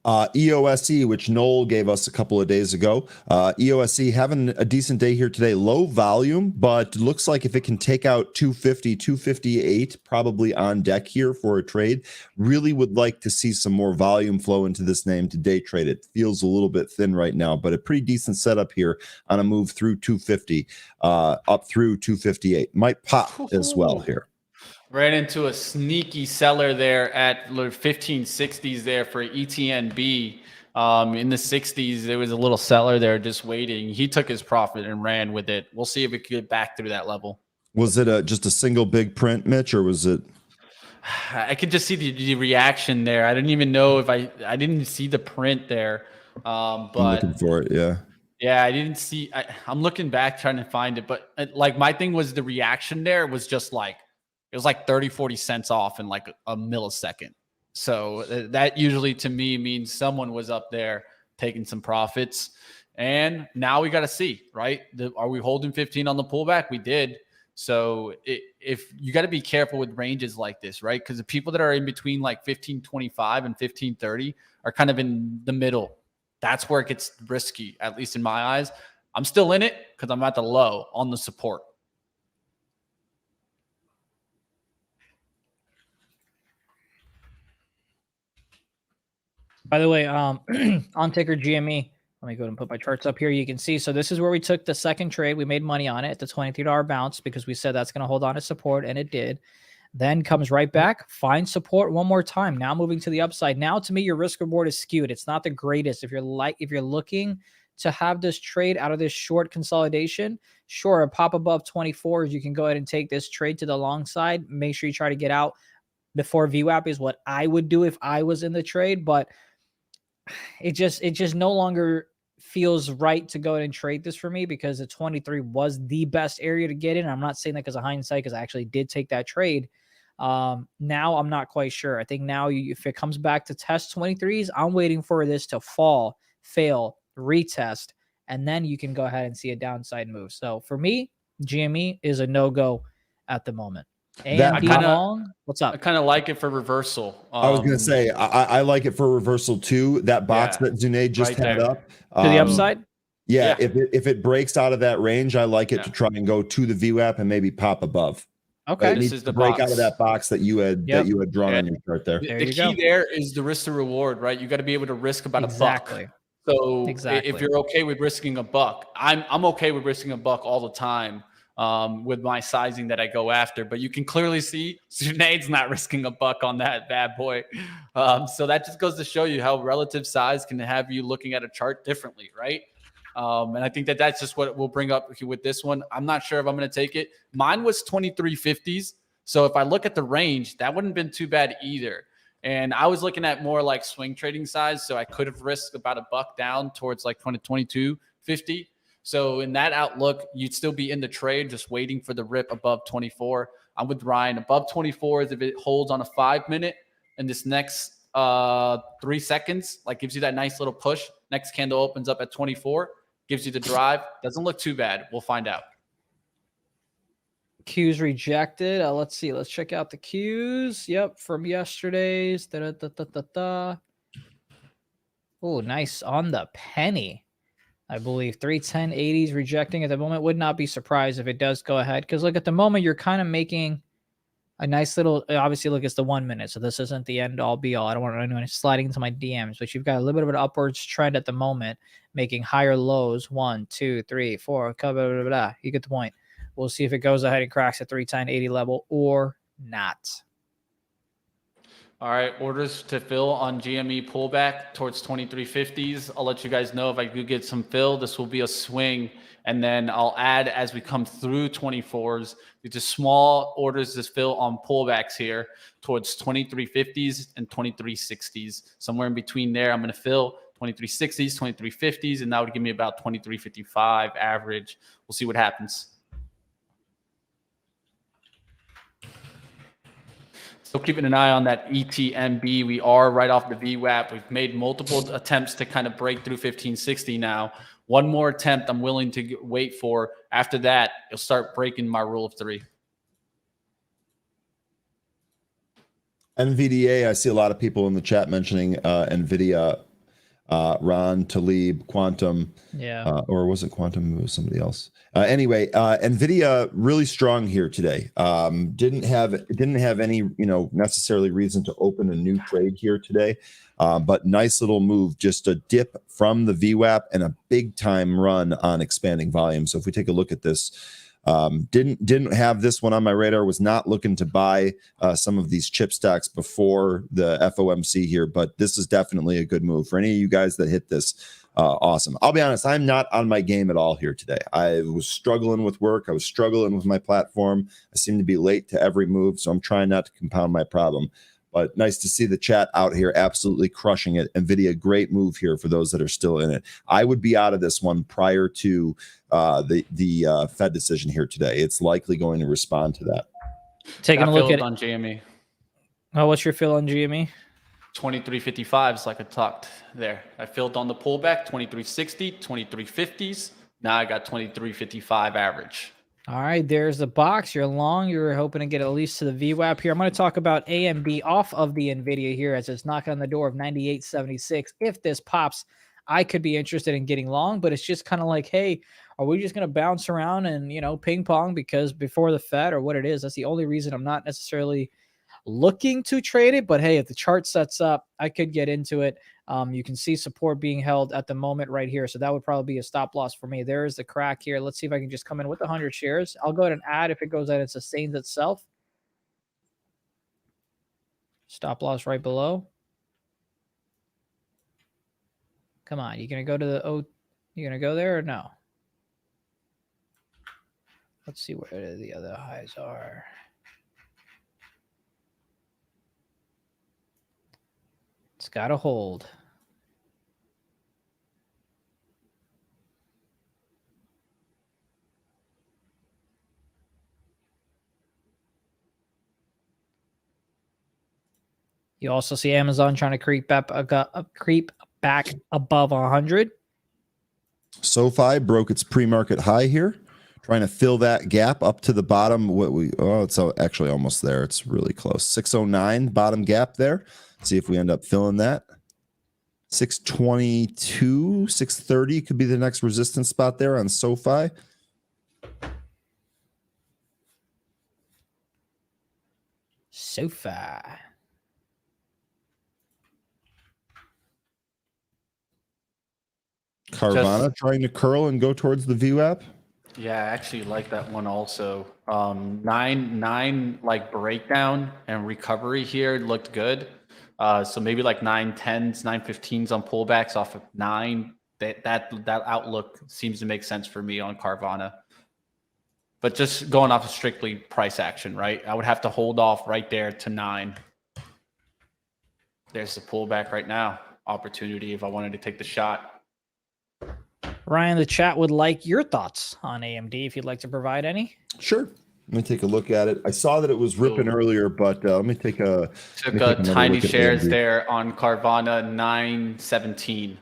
EOSE, which Noel gave us a couple of days ago. EOSE having a decent day here today. Low volume, but looks like if it can take out 250, 258, probably on deck here for a trade. Really would like to see some more volume flow into this name to day trade. It feels a little bit thin right now, but a pretty decent setup here on a move through 250, up through 258. Might pop as well here. Ran into a sneaky seller there at 1560s there for ETNB. In the 60s, there was a little seller there just waiting. He took his profit and ran with it. We'll see if it could get back through that level. Was it just a single big print, Mitch, or was it? I could just see the reaction there. I didn't even know if I didn't see the print there. But I'm looking for it, yeah. Yeah, I didn't see. I'm looking back trying to find it. But like my thing was the reaction there was just like, it was like 30, 40 cents off in like a millisecond. So that usually to me means someone was up there taking some profits. And now we got to see, right? Are we holding 15 on the pullback? We did. So if you got to be careful with ranges like this, right? Because the people that are in between like 15.25 and 15.30 are kind of in the middle. That's where it gets risky, at least in my eyes. I'm still in it because I'm at the low on the support. By the way, on ticker GME, let me go ahead and put my charts up here. You can see, so this is where we took the second trade. We made money on it at the $23 bounce because we said that's going to hold on to support, and it did. Then comes right back, finds support one more time. Now moving to the upside. Now, to me, your risk reward is skewed. It's not the greatest. If you're looking to have this trade out of this short consolidation, sure, a pop above 24s, you can go ahead and take this trade to the long side. Make sure you try to get out before VWAP is what I would do if I was in the trade, but it just no longer feels right to go ahead and trade this for me because the 23 was the best area to get in. I'm not saying that because of hindsight, because I actually did take that trade. Now I'm not quite sure. I think now if it comes back to test 23s, I'm waiting for this to fall, fail, retest, and then you can go ahead and see a downside move. So for me, GME is a no-go at the moment. What's up? I kind of like it for reversal. I was going to say, I like it for reversal too. That box that Zunaid just had up. To the upside? Yeah, if it breaks out of that range, I like it to try and go to the VWAP and maybe pop above. Okay. It needs to break out of that box that you had drawn on your chart there. The key there is the risk to reward, right? You got to be able to risk about a buck. So if you're okay with risking a buck, I'm okay with risking a buck all the time. With my sizing that I go after, but you can clearly see Zunaid's not risking a buck on that bad boy. So that just goes to show you how relative size can have you looking at a chart differently, right? And I think that's just what we'll bring up with this one. I'm not sure if I'm going to take it. Mine was 2350s. So if I look at the range, that wouldn't have been too bad either. And I was looking at more like swing trading size. So I could have risked about a buck down towards like 2250. So in that outlook, you'd still be in the trade, just waiting for the rip above 24. I'm with Ryan. Above 24 is if it holds on a 5-minute and this next 3 seconds, like gives you that nice little push. Next candle opens up at 24, gives you the drive. Doesn't look too bad. We'll find out. Q's rejected. Let's see. Let's check out the Q's. Yep, from yesterday's. Oh, nice on the penny. I believe 310.80s rejecting at the moment. Would not be surprised if it does go ahead. Because look, at the moment, you're kind of making a nice little, obviously, look, it's the 1 minute. So this isn't the end all be all. I don't want anyone sliding into my DMs, but you've got a little bit of an upwards trend at the moment, making higher lows. 1, 2, 3, 4. Blah, blah, blah, blah. You get the point. We'll see if it goes ahead and cracks at 310.80 level or not. All right, orders to fill on GME pullback towards 2350s. I'll let you guys know if I do get some fill. This will be a swing, and then I'll add as we come through 24s. These are small orders to fill on pullbacks here towards 2350s and 2360s. Somewhere in between there, I'm going to fill 2360s, 2350s, and that would give me about 2355 average. We'll see what happens. Still keeping an eye on that ETMB. We are right off the VWAP. We've made multiple attempts to kind of break through 1560 now. One more attempt I'm willing to wait for. After that, you'll start breaking my rule of 3. NVDA, I see a lot of people in the chat mentioning NVIDIA, Ron, Talib, Quantum. Yeah. Or was it Quantum? It was somebody else. Anyway, NVIDIA really strong here today. Didn't have any, necessarily reason to open a new trade here today. But nice little move, just a dip from the VWAP and a big time run on expanding volume. So if we take a look at this, didn't have this one on my radar, was not looking to buy some of these chip stocks before the FOMC here, but this is definitely a good move for any of you guys that hit this. Awesome. I'll be honest, I'm not on my game at all here today. I was struggling with work. I was struggling with my platform. I seem to be late to every move, so I'm trying not to compound my problem. But nice to see the chat out here absolutely crushing it. NVIDIA, great move here for those that are still in it. I would be out of this one prior to the Fed decision here today. It's likely going to respond to that. Taking a look at on GME. Oh, what's your fill on GME? 2355s, like I talked there. I filled on the pullback, 2360, 2350s. Now I got 2355 average. All right, there's the box. You're long. You're hoping to get at least to the VWAP here. I'm going to talk about AMD off of the NVIDIA here as it's knocking on the door of 98.76. If this pops, I could be interested in getting long, but it's just kind of like, hey, are we just going to bounce around and, ping pong because before the Fed or what it is? That's the only reason I'm not necessarily looking to trade it, but hey, if the chart sets up, I could get into it. You can see support being held at the moment right here. So that would probably be a stop loss for me. There is the crack here. Let's see if I can just come in with 100 shares. I'll go ahead and add if it goes ahead and sustains itself. Stop loss right below. Come on. You going to go to the, you going to go there or no? Let's see where the other highs are. It's got to hold. You also see Amazon trying to creep back above 100. SoFi broke its pre-market high here, trying to fill that gap up to the bottom. It's actually almost there. It's really close. 609 bottom gap there. See if we end up filling that. 622, 630 could be the next resistance spot there on SoFi. SoFi. Carvana trying to curl and go towards the VWAP. Yeah, I actually like that one also. 9 like breakdown and recovery here looked good. So maybe like 910s, 915s on pullbacks off of 9. That outlook seems to make sense for me on Carvana. But just going off of strictly price action, right? I would have to hold off right there to 9. There's the pullback right now. Opportunity if I wanted to take the shot. Ryan, the chat would like your thoughts on AMD if you'd like to provide any. Sure. Let me take a look at it. I saw that it was ripping earlier, but let me take a Tiny shares AMD. there on Carvana 917.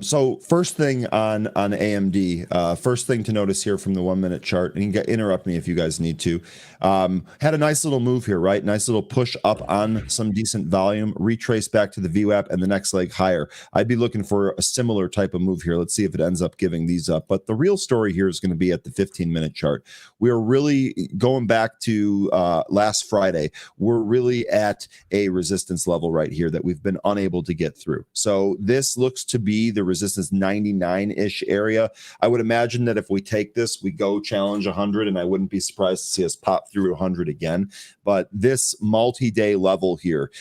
So first thing on AMD, first thing to notice here from the 1 minute chart, and you can interrupt me if you guys need to. Had a nice little move here, right? Nice little push up on some decent volume, retrace back to the VWAP and the next leg higher. I'd be looking for a similar type of move here. Let's see if it ends up giving these up. But the real story here is going to be at the 15-minute chart. We're really going back to last Friday. We're really at a resistance level right here that we've been unable to get through. So this looks to be the resistance 99-ish area. I would imagine that if we take this, we go challenge 100, and I wouldn't be surprised to see us pop through 100 again. But this multi-day level here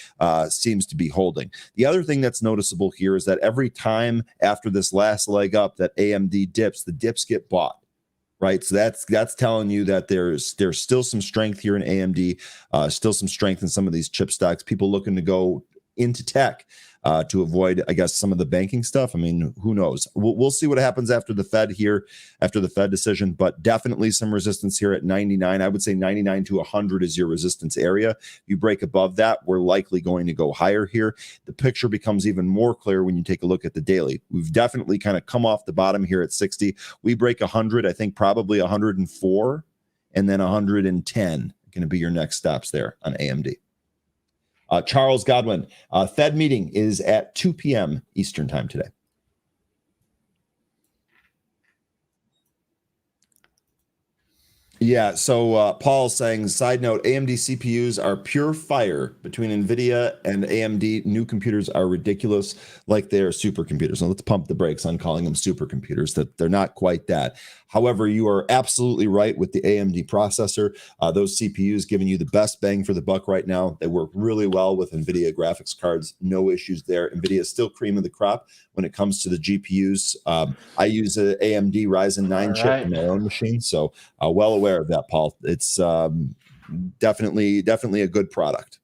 seems to be holding. The other thing that's noticeable here is that every time after this last leg up that AMD dips, the dips get bought. Right, so that's telling you that there's still some strength here in AMD, still some strength in some of these chip stocks. People looking to go into tech to avoid, I guess, some of the banking stuff. I mean, who knows? We'll see what happens after the Fed here, after the Fed decision, but definitely some resistance here at 99. I would say 99 to 100 is your resistance area. If you break above that, we're likely going to go higher here. The picture becomes even more clear when you take a look at the daily. We've definitely kind of come off the bottom here at 60. We break 100, I think probably 104, and then 110 going to be your next stops there on AMD. Charles Godwin, Fed meeting is at 2 p.m. Eastern time today. Yeah, so Paul's saying, side note, AMD CPUs are pure fire. Between NVIDIA and AMD, new computers are ridiculous, like they're supercomputers. Now, let's pump the brakes on calling them supercomputers. That they're not quite that. However, you are absolutely right with the AMD processor. Those CPUs giving you the best bang for the buck right now. They work really well with NVIDIA graphics cards. No issues there. NVIDIA is still cream of the crop when it comes to the GPUs. I use an AMD Ryzen 9 chip in my own machine, so well aware of that, Paul. It's definitely a good product.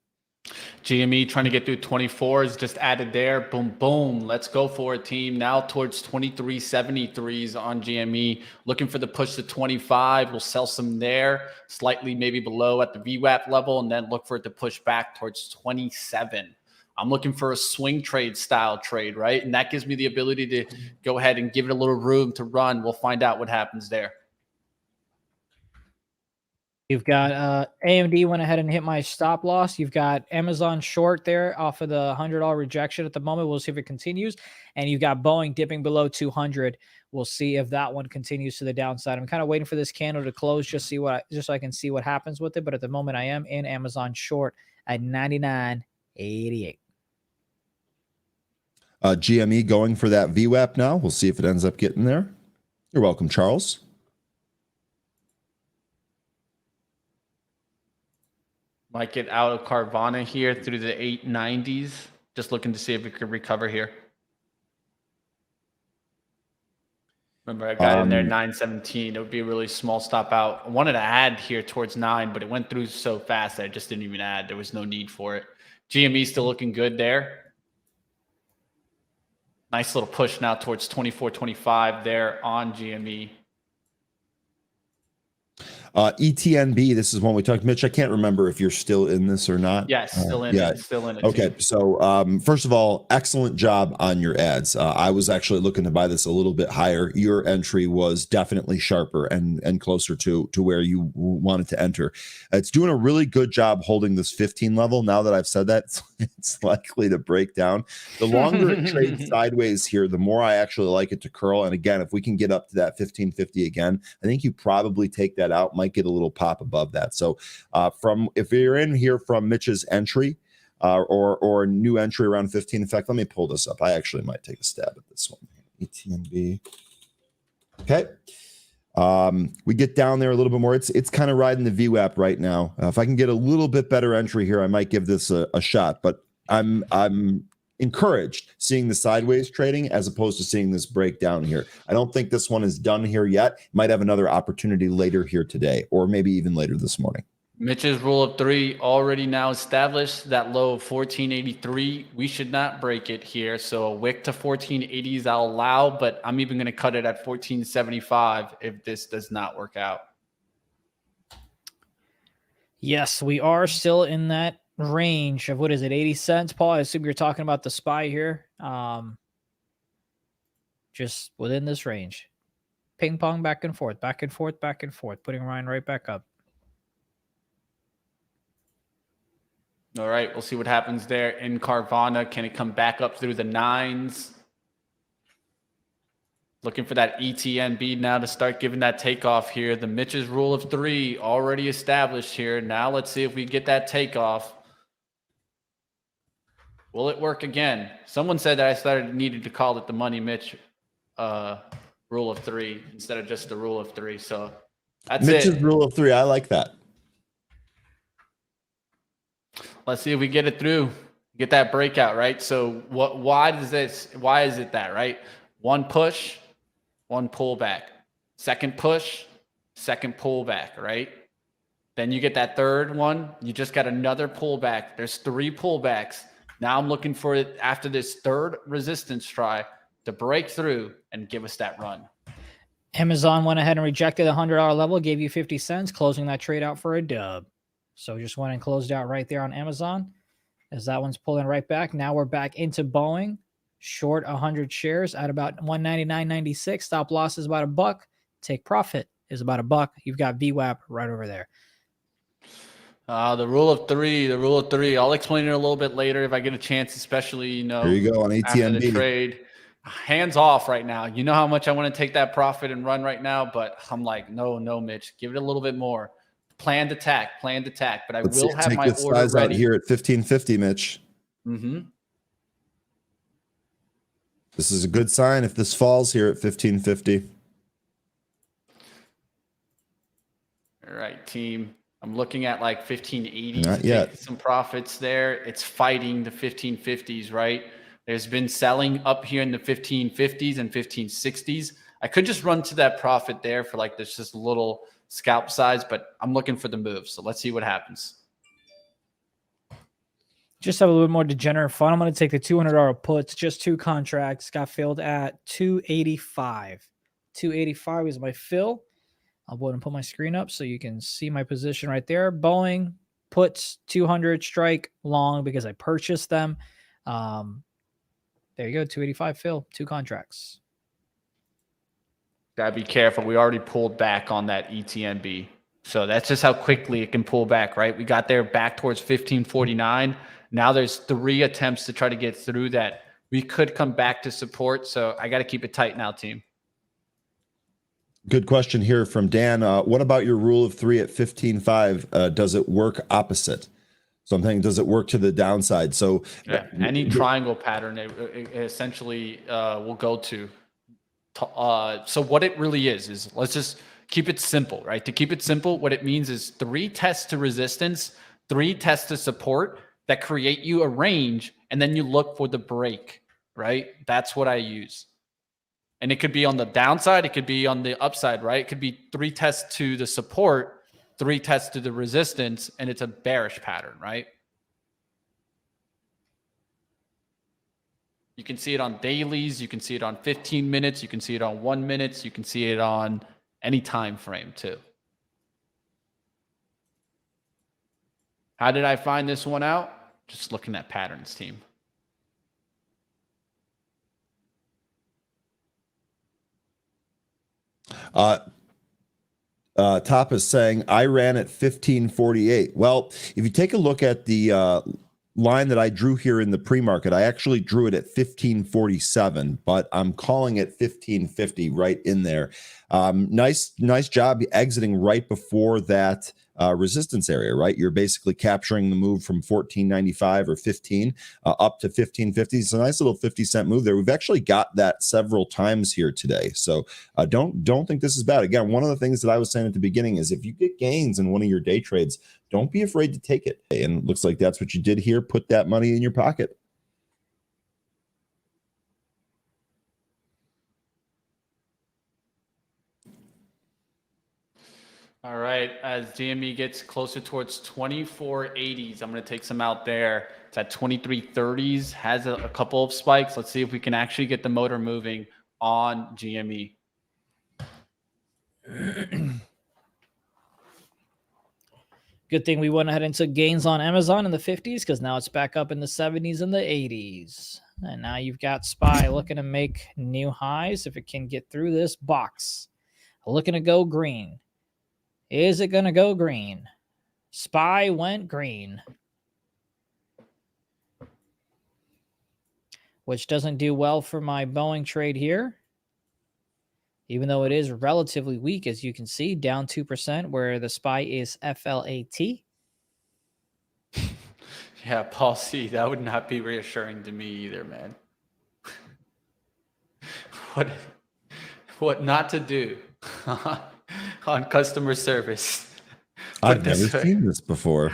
GME trying to get through 24 is just added there. Boom, boom. Let's go for it, team. Now towards 2373s on GME. Looking for the push to 25. We'll sell some there, slightly maybe below at the VWAP level, and then look for it to push back towards 27. I'm looking for a swing trade style trade, right? And that gives me the ability to go ahead and give it a little room to run. We'll find out what happens there. You've got AMD went ahead and hit my stop loss. You've got Amazon short there off of the $100 rejection at the moment. We'll see if it continues. And you've got Boeing dipping below 200. We'll see if that one continues to the downside. I'm kind of waiting for this candle to close, just so I can see what happens with it. But at the moment, I am in Amazon short at 99.88. GME going for that VWAP now. We'll see if it ends up getting there. You're welcome, Charles. Might get out of Carvana here through the 890s. Just looking to see if it could recover here. Remember, I got in there 917. It would be a really small stop out. I wanted to add here towards 9, but it went through so fast that I just didn't even add. There was no need for it. GME still looking good there. Nice little push now towards 24.25 there on GME. ETNB, this is one we talked. Mitch, I can't remember if you're still in this or not. Yes, still in it. Still in it. Okay, too. so first of all, excellent job on your ads. I was actually looking to buy this a little bit higher. Your entry was definitely sharper and closer to where you wanted to enter. It's doing a really good job holding this 15 level. Now that I've said that, it's likely to break down. The longer it trades sideways here, the more I actually like it to curl. And again, if we can get up to that 1550 again, I think you probably take that out. Might get a little pop above that. So if you're in here from Mitch's entry or new entry around 15, in fact, let me pull this up. I actually might take a stab at this one. ETNB. Okay. We get down there a little bit more. It's kind of riding the VWAP right now. If I can get a little bit better entry here, I might give this a shot, but I'm encouraged seeing the sideways trading as opposed to seeing this breakdown here. I don't think this one is done here yet. Might have another opportunity later here today, or maybe even later this morning. Mitch's rule of three already now established. That low of 1483. We should not break it here. So a wick to 1480s I'll allow, but I'm even going to cut it at 1475 if this does not work out. Yes, we are still in that range of, what is it, 80 cents, Paul? I assume you're talking about the SPY here. Just within this range. Ping pong back and forth, back and forth, back and forth, putting Ryan right back up. All right, we'll see what happens there in Carvana. Can it come back up through the nines? Looking for that ETNB now to start giving that takeoff here. The Mitch's rule of three already established here. Now let's see if we get that takeoff. Will it work again? Someone said that I needed to call it the Money Mitch rule of three instead of just the rule of three. So that's Mitch's it. rule of three. I like that. Let's see if we get it through. Get that breakout, right? So why is it that, right? One push, one pullback. Second push, second pullback, right? Then you get that third one. You just got another pullback. There's three pullbacks. Now I'm looking for it after this third resistance try to break through and give us that run. Amazon went ahead and rejected the $100 level, gave you 50 cents, closing that trade out for a dub. So just went and closed out right there on Amazon as that one's pulling right back. Now we're back into Boeing, short 100 shares at about 199.96. Stop loss is about $1. Take profit is about $1. You've got VWAP right over there. The rule of three. I'll explain it a little bit later if I get a chance, especially, There you go on after the ATMB. trade. Hands off right now. You know how much I want to take that profit and run right now, but I'm like, no, Mitch, give it a little bit more. Planned attack. But I will have my order size ready out here at 1550, Mitch. Mm-hmm. This is a good sign if this falls here at 1550. All right, team. I'm looking at like 1580. Not yet. Some profits there. It's fighting the 1550s, right? There's been selling up here in the 1550s and 1560s. I could just run to that profit there for like this just little scalp size, but I'm looking for the move. So let's see what happens. Just have a little more degenerate fun. I'm going to take the $200 puts, just two contracts. Got filled at 285. 285 is my fill. I'll go ahead and put my screen up so you can see my position right there. Boeing puts 200 strike long because I purchased them. There you go, 285 fill, two contracts. Gotta be careful. We already pulled back on that ETNB. So that's just how quickly it can pull back, right? We got there back towards 1549. Now there's three attempts to try to get through that. We could come back to support. So I got to keep it tight now, team. Good question here from Dan. What about your rule of three at 15.5? Does it work opposite? So I'm thinking, does it work to the downside? So yeah, any triangle pattern it essentially will go to. So what it really is let's just keep it simple, right? To keep it simple, what it means is three tests to resistance, three tests to support that create you a range, and then you look for the break, right? That's what I use. And it could be on the downside, it could be on the upside, right? It could be three tests to the support, three tests to the resistance, and it's a bearish pattern, right? You can see it on dailies, you can see it on 15 minutes, you can see it on 1 minute, you can see it on any time frame too. How did I find this one out? Just looking at patterns, team. Top is saying I ran at 1548. Well, if you take a look at the line that I drew here in the pre-market, I actually drew it at 1547, but I'm calling it 1550 right in there. Nice job exiting right before that resistance area, right? You're basically capturing the move from 1495 or 15 up to 1550. It's a nice little 50-cent move there. We've actually got that several times here today. So don't think this is bad. Again, one of the things that I was saying at the beginning is if you get gains in one of your day trades, don't be afraid to take it. And it looks like that's what you did here. Put that money in your pocket. All right, as GME gets closer towards 2480s, I'm going to take some out there. It's at 2330s, has a couple of spikes. Let's see if we can actually get the motor moving on GME. Good thing we went ahead and took gains on Amazon in the 50s because now it's back up in the 70s and the 80s. And now you've got SPY looking to make new highs if it can get through this box. Looking to go green. Is it going to go green? SPY went green, which doesn't do well for my Boeing trade here, even though it is relatively weak, as you can see, down 2%, where the SPY is FLAT. Yeah, Paul C, that would not be reassuring to me either, man. What not to do on customer service. I've never seen this before.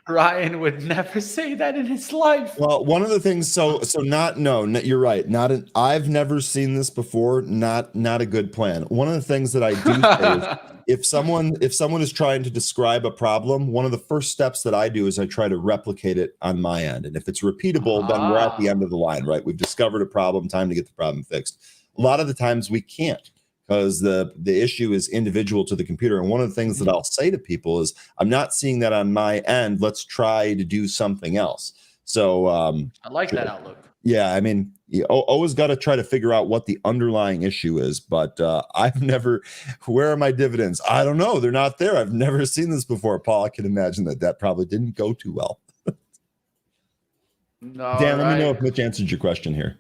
Ryan would never say that in his life. Well, one of the things, you're right. I've never seen this before. Not a good plan. One of the things that I do say is if someone is trying to describe a problem, one of the first steps that I do is I try to replicate it on my end. And if it's repeatable, then we're at the end of the line, right? We've discovered a problem, time to get the problem fixed. A lot of the times we can't, because the issue is individual to the computer. And one of the things that I'll say to people is, I'm not seeing that on my end. Let's try to do something else. So I like that outlook. Yeah, I mean, you always got to try to figure out what the underlying issue is. But I've never, where are my dividends? I don't know. They're not there. I've never seen this before. Paul, I can imagine that probably didn't go too well. Dan, let me know if Mitch answered your question here.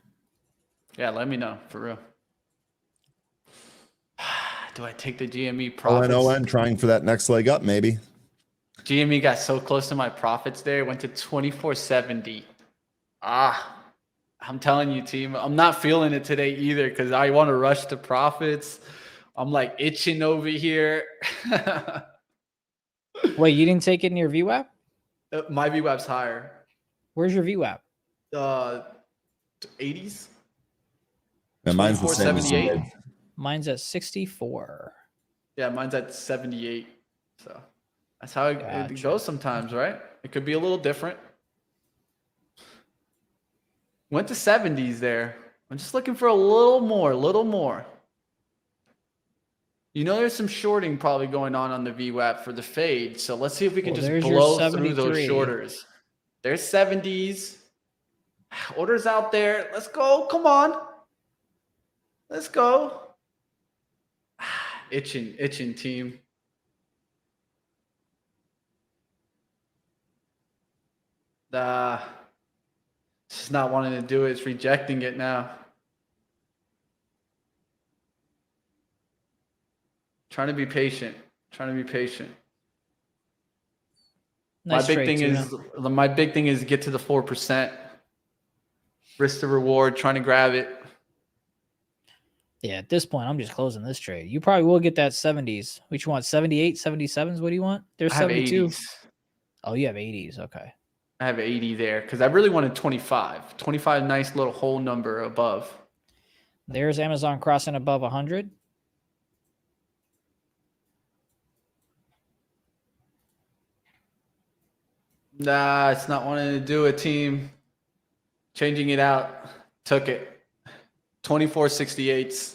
Yeah, let me know, for real. Do I take the GME profits? ON trying for that next leg up, maybe. GME got so close to my profits there. Went to 2470. I'm telling you, team, I'm not feeling it today either because I want to rush to profits. I'm like itching over here. Wait, you didn't take it in your VWAP? My VWAP's higher. Where's your VWAP? 80s. And mine's the same as yours. Mine's at 64. Yeah, mine's at 78. So that's how it goes sometimes, right? It could be a little different. Went to 70s there. I'm just looking for a little more. You know, there's some shorting probably going on the VWAP for the fade. So let's see if we can just blow through those shorters. There's 70s. Orders out there. Let's go. Come on. Let's go. Itching team. Just not wanting to do it. It's rejecting it now. Trying to be patient. Nice my big thing is get to the 4%. Risk to reward, trying to grab it. Yeah, at this point, I'm just closing this trade. You probably will get that 70s. Which you want? 78, 77s? What do you want? There's 72. 80s. Oh, you have 80s. Okay. I have 80 there because I really wanted 25. 25, nice little whole number above. There's Amazon crossing above 100. Nah, it's not wanting to do it, team. Changing it out. Took it. 2468s.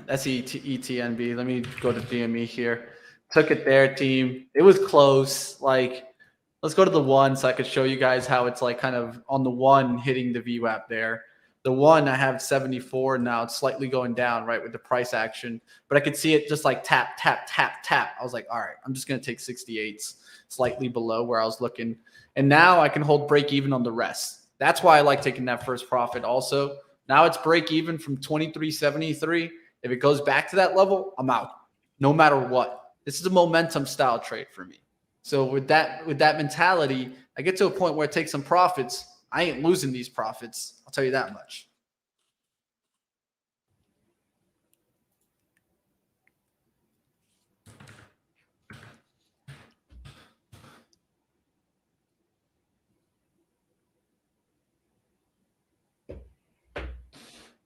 That's ETNB. Let me go to DME here. Took it there, team. It was close. Like, let's go to the 1 so I could show you guys how it's like kind of on the 1 hitting the VWAP there. The 1, I have 74 now. It's slightly going down, right, with the price action. But I could see it just like tap, tap, tap, tap. I was like, all right, I'm just going to take 68s, slightly below where I was looking. And now I can hold break even on the rest. That's why I like taking that first profit also. Now it's break even from 23.73. If it goes back to that level, I'm out, no matter what. This is a momentum style trade for me. So with that mentality, I get to a point where I take some profits. I ain't losing these profits. I'll tell you that much.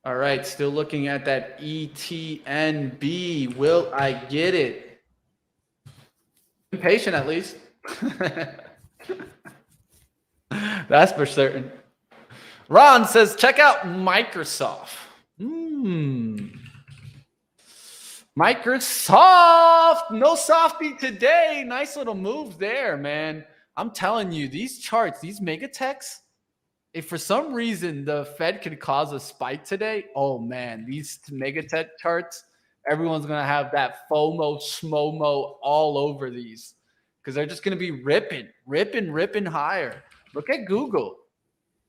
All right, still looking at that ETNB. Will I get it? Patient at least. That's for certain. Ron says, check out Microsoft. Microsoft, no softy today. Nice little move there, man. I'm telling you, these charts, these mega techs, if for some reason the Fed could cause a spike today, oh man, these mega tech charts, everyone's going to have that FOMO, SMOMO all over these because they're just going to be ripping higher. Look at Google.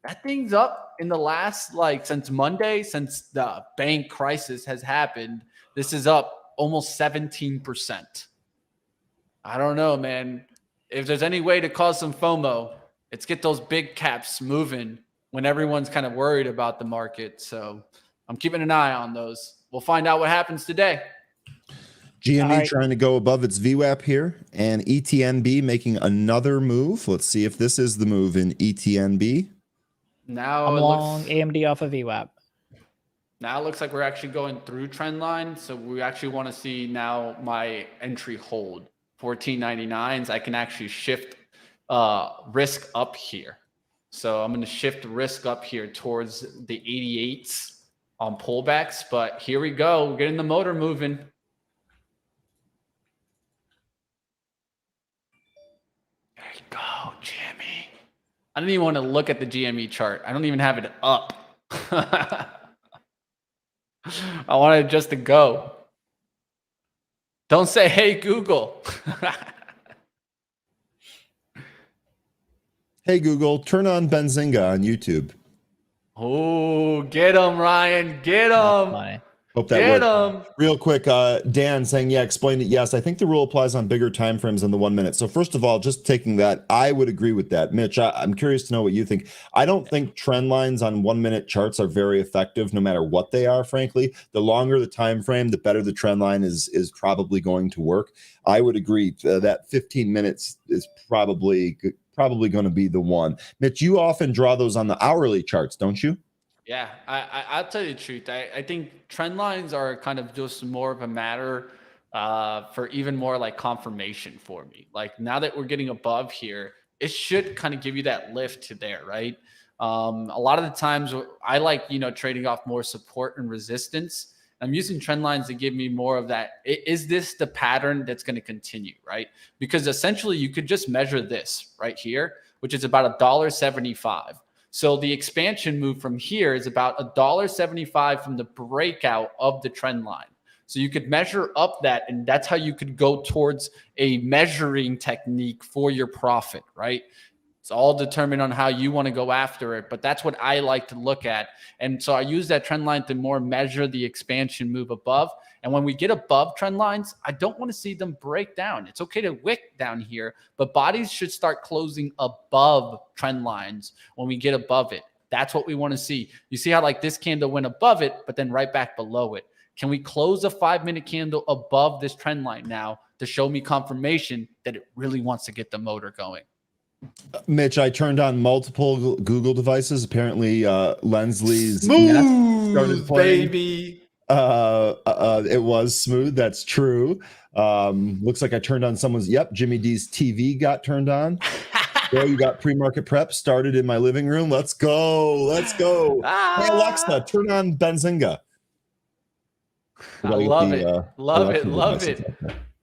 That thing's up in the last, like, since Monday, since the bank crisis has happened. This is up almost 17%. I don't know, man. If there's any way to cause some FOMO, it's get those big caps moving when everyone's kind of worried about the market. So I'm keeping an eye on those. We'll find out what happens today. GME trying to go above its VWAP here, and ETNB making another move. Let's see if this is the move in ETNB. Now I'm long AMD off of VWAP. Now it looks like we're actually going through trend line. So we actually want to see now my entry hold 14.99s. I can actually shift risk up here. So I'm going to shift risk up here towards the 88s on pullbacks. But here we go. We're getting the motor moving. There you go, Jimmy. I don't even want to look at the GME chart. I don't even have it up. I want it just to go. Don't say, hey, Google. Hey, Google, turn on Benzinga on YouTube. Oh, get him, Ryan. Get him. Hope that worked. Real quick, Dan saying, yeah, explained it. Yes, I think the rule applies on bigger time frames than the 1 minute. So first of all, just taking that, I would agree with that. Mitch, I'm curious to know what you think. I don't think trend lines on 1 minute charts are very effective, no matter what they are, frankly. The longer the time frame, the better the trend line is probably going to work. I would agree that 15 minutes is probably going to be the one. Mitch, you often draw those on the hourly charts, don't you? Yeah, I'll tell you the truth. I think trend lines are kind of just more of a matter for even more like confirmation for me. Like now that we're getting above here, it should kind of give you that lift to there, right? A lot of the times I like, trading off more support and resistance. I'm using trend lines to give me more of that. Is this the pattern that's going to continue, right? Because essentially you could just measure this right here, which is about $1.75. So the expansion move from here is about $1.75 from the breakout of the trend line. So you could measure up that, and that's how you could go towards a measuring technique for your profit, right? It's all determined on how you want to go after it, but that's what I like to look at. And so I use that trend line to more measure the expansion move above. And when we get above trend lines, I don't want to see them break down. It's okay to wick down here, but bodies should start closing above trend lines when we get above it. That's what we want to see. You see how like this candle went above it, but then right back below it. Can we close a 5-minute candle above this trend line now to show me confirmation that it really wants to get the motor going? Mitch, I turned on multiple Google devices. Apparently, Lensley's started playing. Baby. It was smooth. That's true. Looks like I turned on someone's. Yep, Jimmy D's TV got turned on. So you got pre-market prep started in my living room. Let's go. Let's go. Hey, Alexa, turn on Benzinga. I love it. Love it.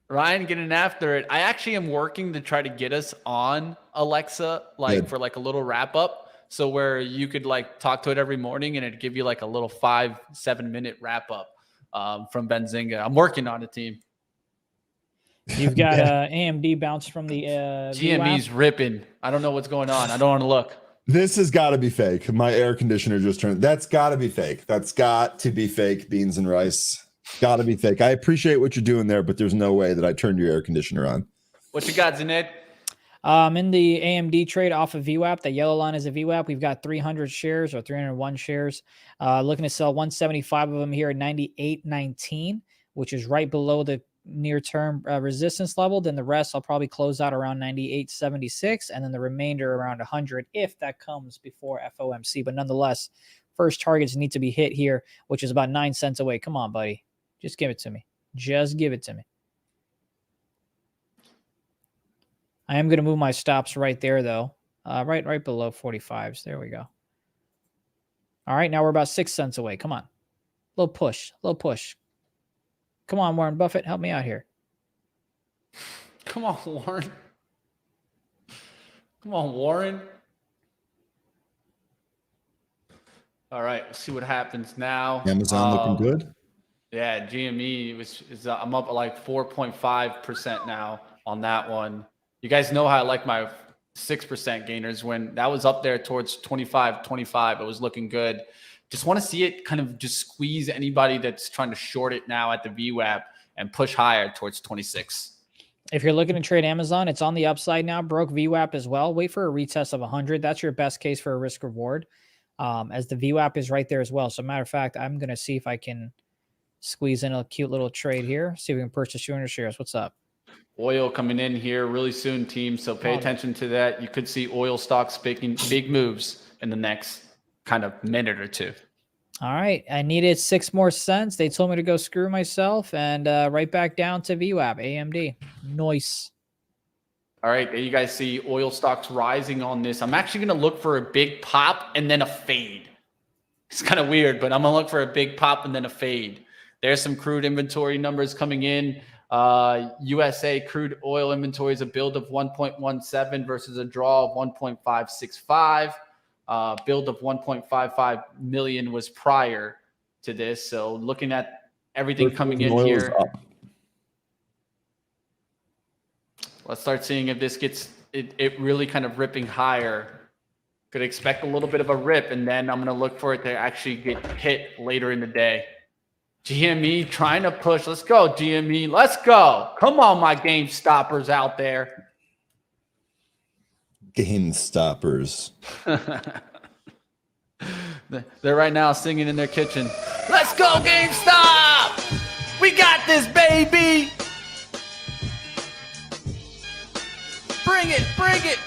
Ryan getting after it. I actually am working to try to get us on Alexa, for like a little wrap up. So where you could like talk to it every morning and it'd give you like a little 5-7 minute wrap up from Benzinga. I'm working on it, team. You've got AMD bounce from the GME's ripping. I don't know what's going on. I don't want to look. This has got to be fake. My air conditioner just turned. That's got to be fake. That's got to be fake. Beans and rice. Got to be fake. I appreciate what you're doing there, but there's no way that I turned your air conditioner on. What you got, Zunaid? In the AMD trade off of VWAP, the yellow line is a VWAP. We've got 300 shares or 301 shares. Looking to sell 175 of them here at 98.19, which is right below the near-term resistance level. Then the rest I'll probably close out around 98.76, and then the remainder around 100 if that comes before FOMC. But nonetheless, first targets need to be hit here, which is about 9 cents away. Come on, buddy. Just give it to me. Just give it to me. I am going to move my stops right there, though. Right below 45s. There we go. All right, now we're about 6 cents away. Come on. Little push. Little push. Come on, Warren Buffett. Help me out here. Come on, Warren. Come on, Warren. All right, let's see what happens now. Amazon looking good. Yeah, GME I'm up at like 4.5% now on that one. You guys know how I like my 6% gainers. When that was up there towards 25, it was looking good. Just want to see it kind of just squeeze anybody that's trying to short it now at the VWAP and push higher towards 26. If you're looking to trade Amazon, it's on the upside now. Broke VWAP as well. Wait for a retest of 100. That's your best case for a risk reward, as the VWAP is right there as well. So matter of fact, I'm going to see if I can squeeze in a cute little trade here. See if we can purchase 200 shares. What's up? Oil coming in here really soon, team. So pay attention to that. You could see oil stocks making big moves in the next kind of minute or two. All right. I needed 6 more cents. They told me to go screw myself, and right back down to VWAP, AMD. Nice. All right. There you guys see oil stocks rising on this. I'm actually going to look for a big pop and then a fade. It's kind of weird, but I'm going to look for a big pop and then a fade. There's some crude inventory numbers coming in. USA crude oil inventory is a build of 1.17 versus a draw of 1.565. Build of 1.55 million was prior to this. So looking at everything coming in here, let's start seeing if this gets it really kind of ripping higher. Could expect a little bit of a rip, and then I'm going to look for it to actually get hit later in the day. GME trying to push. Let's go, GME. Let's go. Come on, my game stoppers out there. Game stoppers. They're right now singing in their kitchen. Let's go, GameStop! We got this, baby! Bring it, bring it!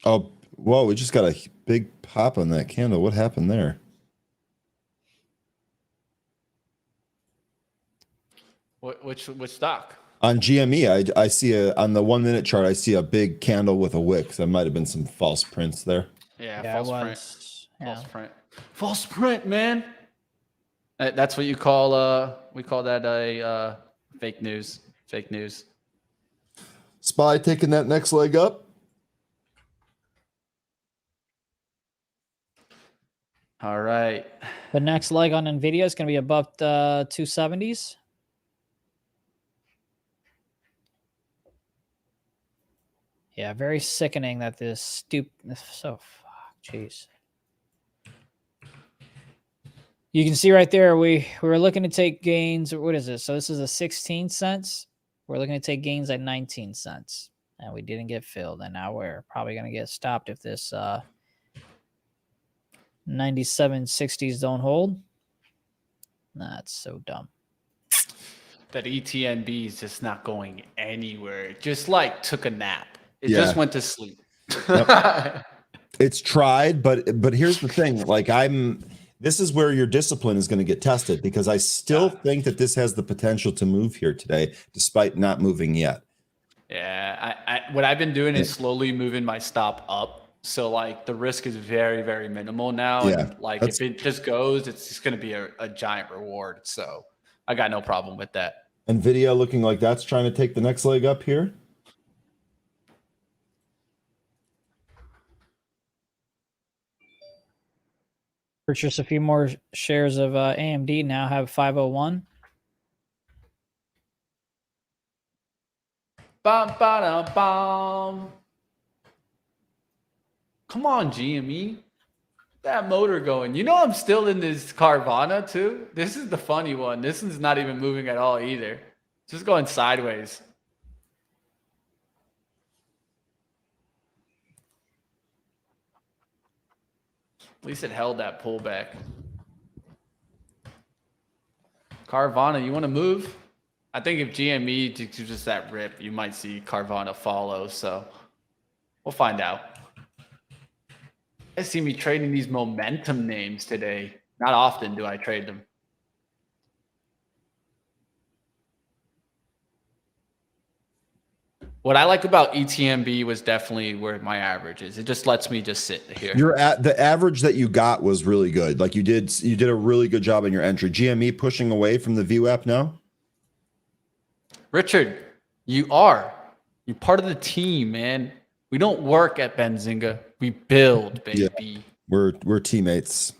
Oh, whoa, we just got a big pop on that candle. What happened there? Which stock? On GME, I see on the 1 minute chart, I see a big candle with a wick. So there might have been some false prints there. Yeah, false print. Yeah. False print. False print, man. That's what you call we call that a fake news. Fake news. SPY taking that next leg up. All right. The next leg on NVIDIA is going to be above the 270s. Yeah, very sickening that this jeez. You can see right there, we were looking to take gains. What is this? So this is a 16 cents. We're looking to take gains at 19 cents. And we didn't get filled. And now we're probably going to get stopped if this 97.60s don't hold. That's so dumb. That ETNB is just not going anywhere. It just like took a nap. It just went to sleep. Yep. It's tried, but here's the thing. Like this is where your discipline is going to get tested, because I still think that this has the potential to move here today, despite not moving yet. Yeah, what I've been doing is slowly moving my stop up. So like the risk is very, very minimal now. Yeah, and like if it just goes, it's just going to be a giant reward. So I got no problem with that. NVIDIA looking like that's trying to take the next leg up here. Purchase a few more shares of AMD. Now have 501. Bum, ba, bum. Come on, GME. That motor going. You know I'm still in this Carvana too. This is the funny one. This one's not even moving at all either. Just going sideways. At least it held that pullback. Carvana, you want to move? I think if GME just that rip, you might see Carvana follow. So we'll find out. I see me trading these momentum names today. Not often do I trade them. What I like about ETMB was definitely where my average is. It just lets me just sit here. You're at the average that you got was really good. Like you did a really good job in your entry. GME pushing away from the VWAP now. Richard, you're part of the team, man. We don't work at Benzinga. We build, baby. Yeah, we're teammates.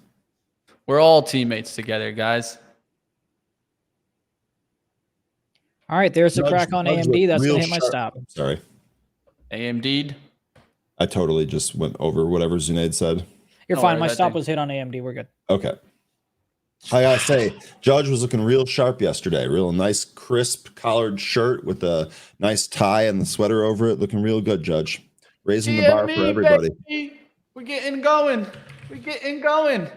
We're all teammates together, guys. All right, there's a crack on AMD. That's going to hit my sharp. stop. Sorry. AMD'd. I totally just went over whatever Zunaid said. You're No fine. worries, My I stop think- was hit on AMD. We're good. Okay. I gotta say, Judge was looking real sharp yesterday. Real nice, crisp collared shirt with a nice tie and the sweater over it. Looking real good, Judge. Raising the bar for everybody. Baby. We're getting going. We're getting going.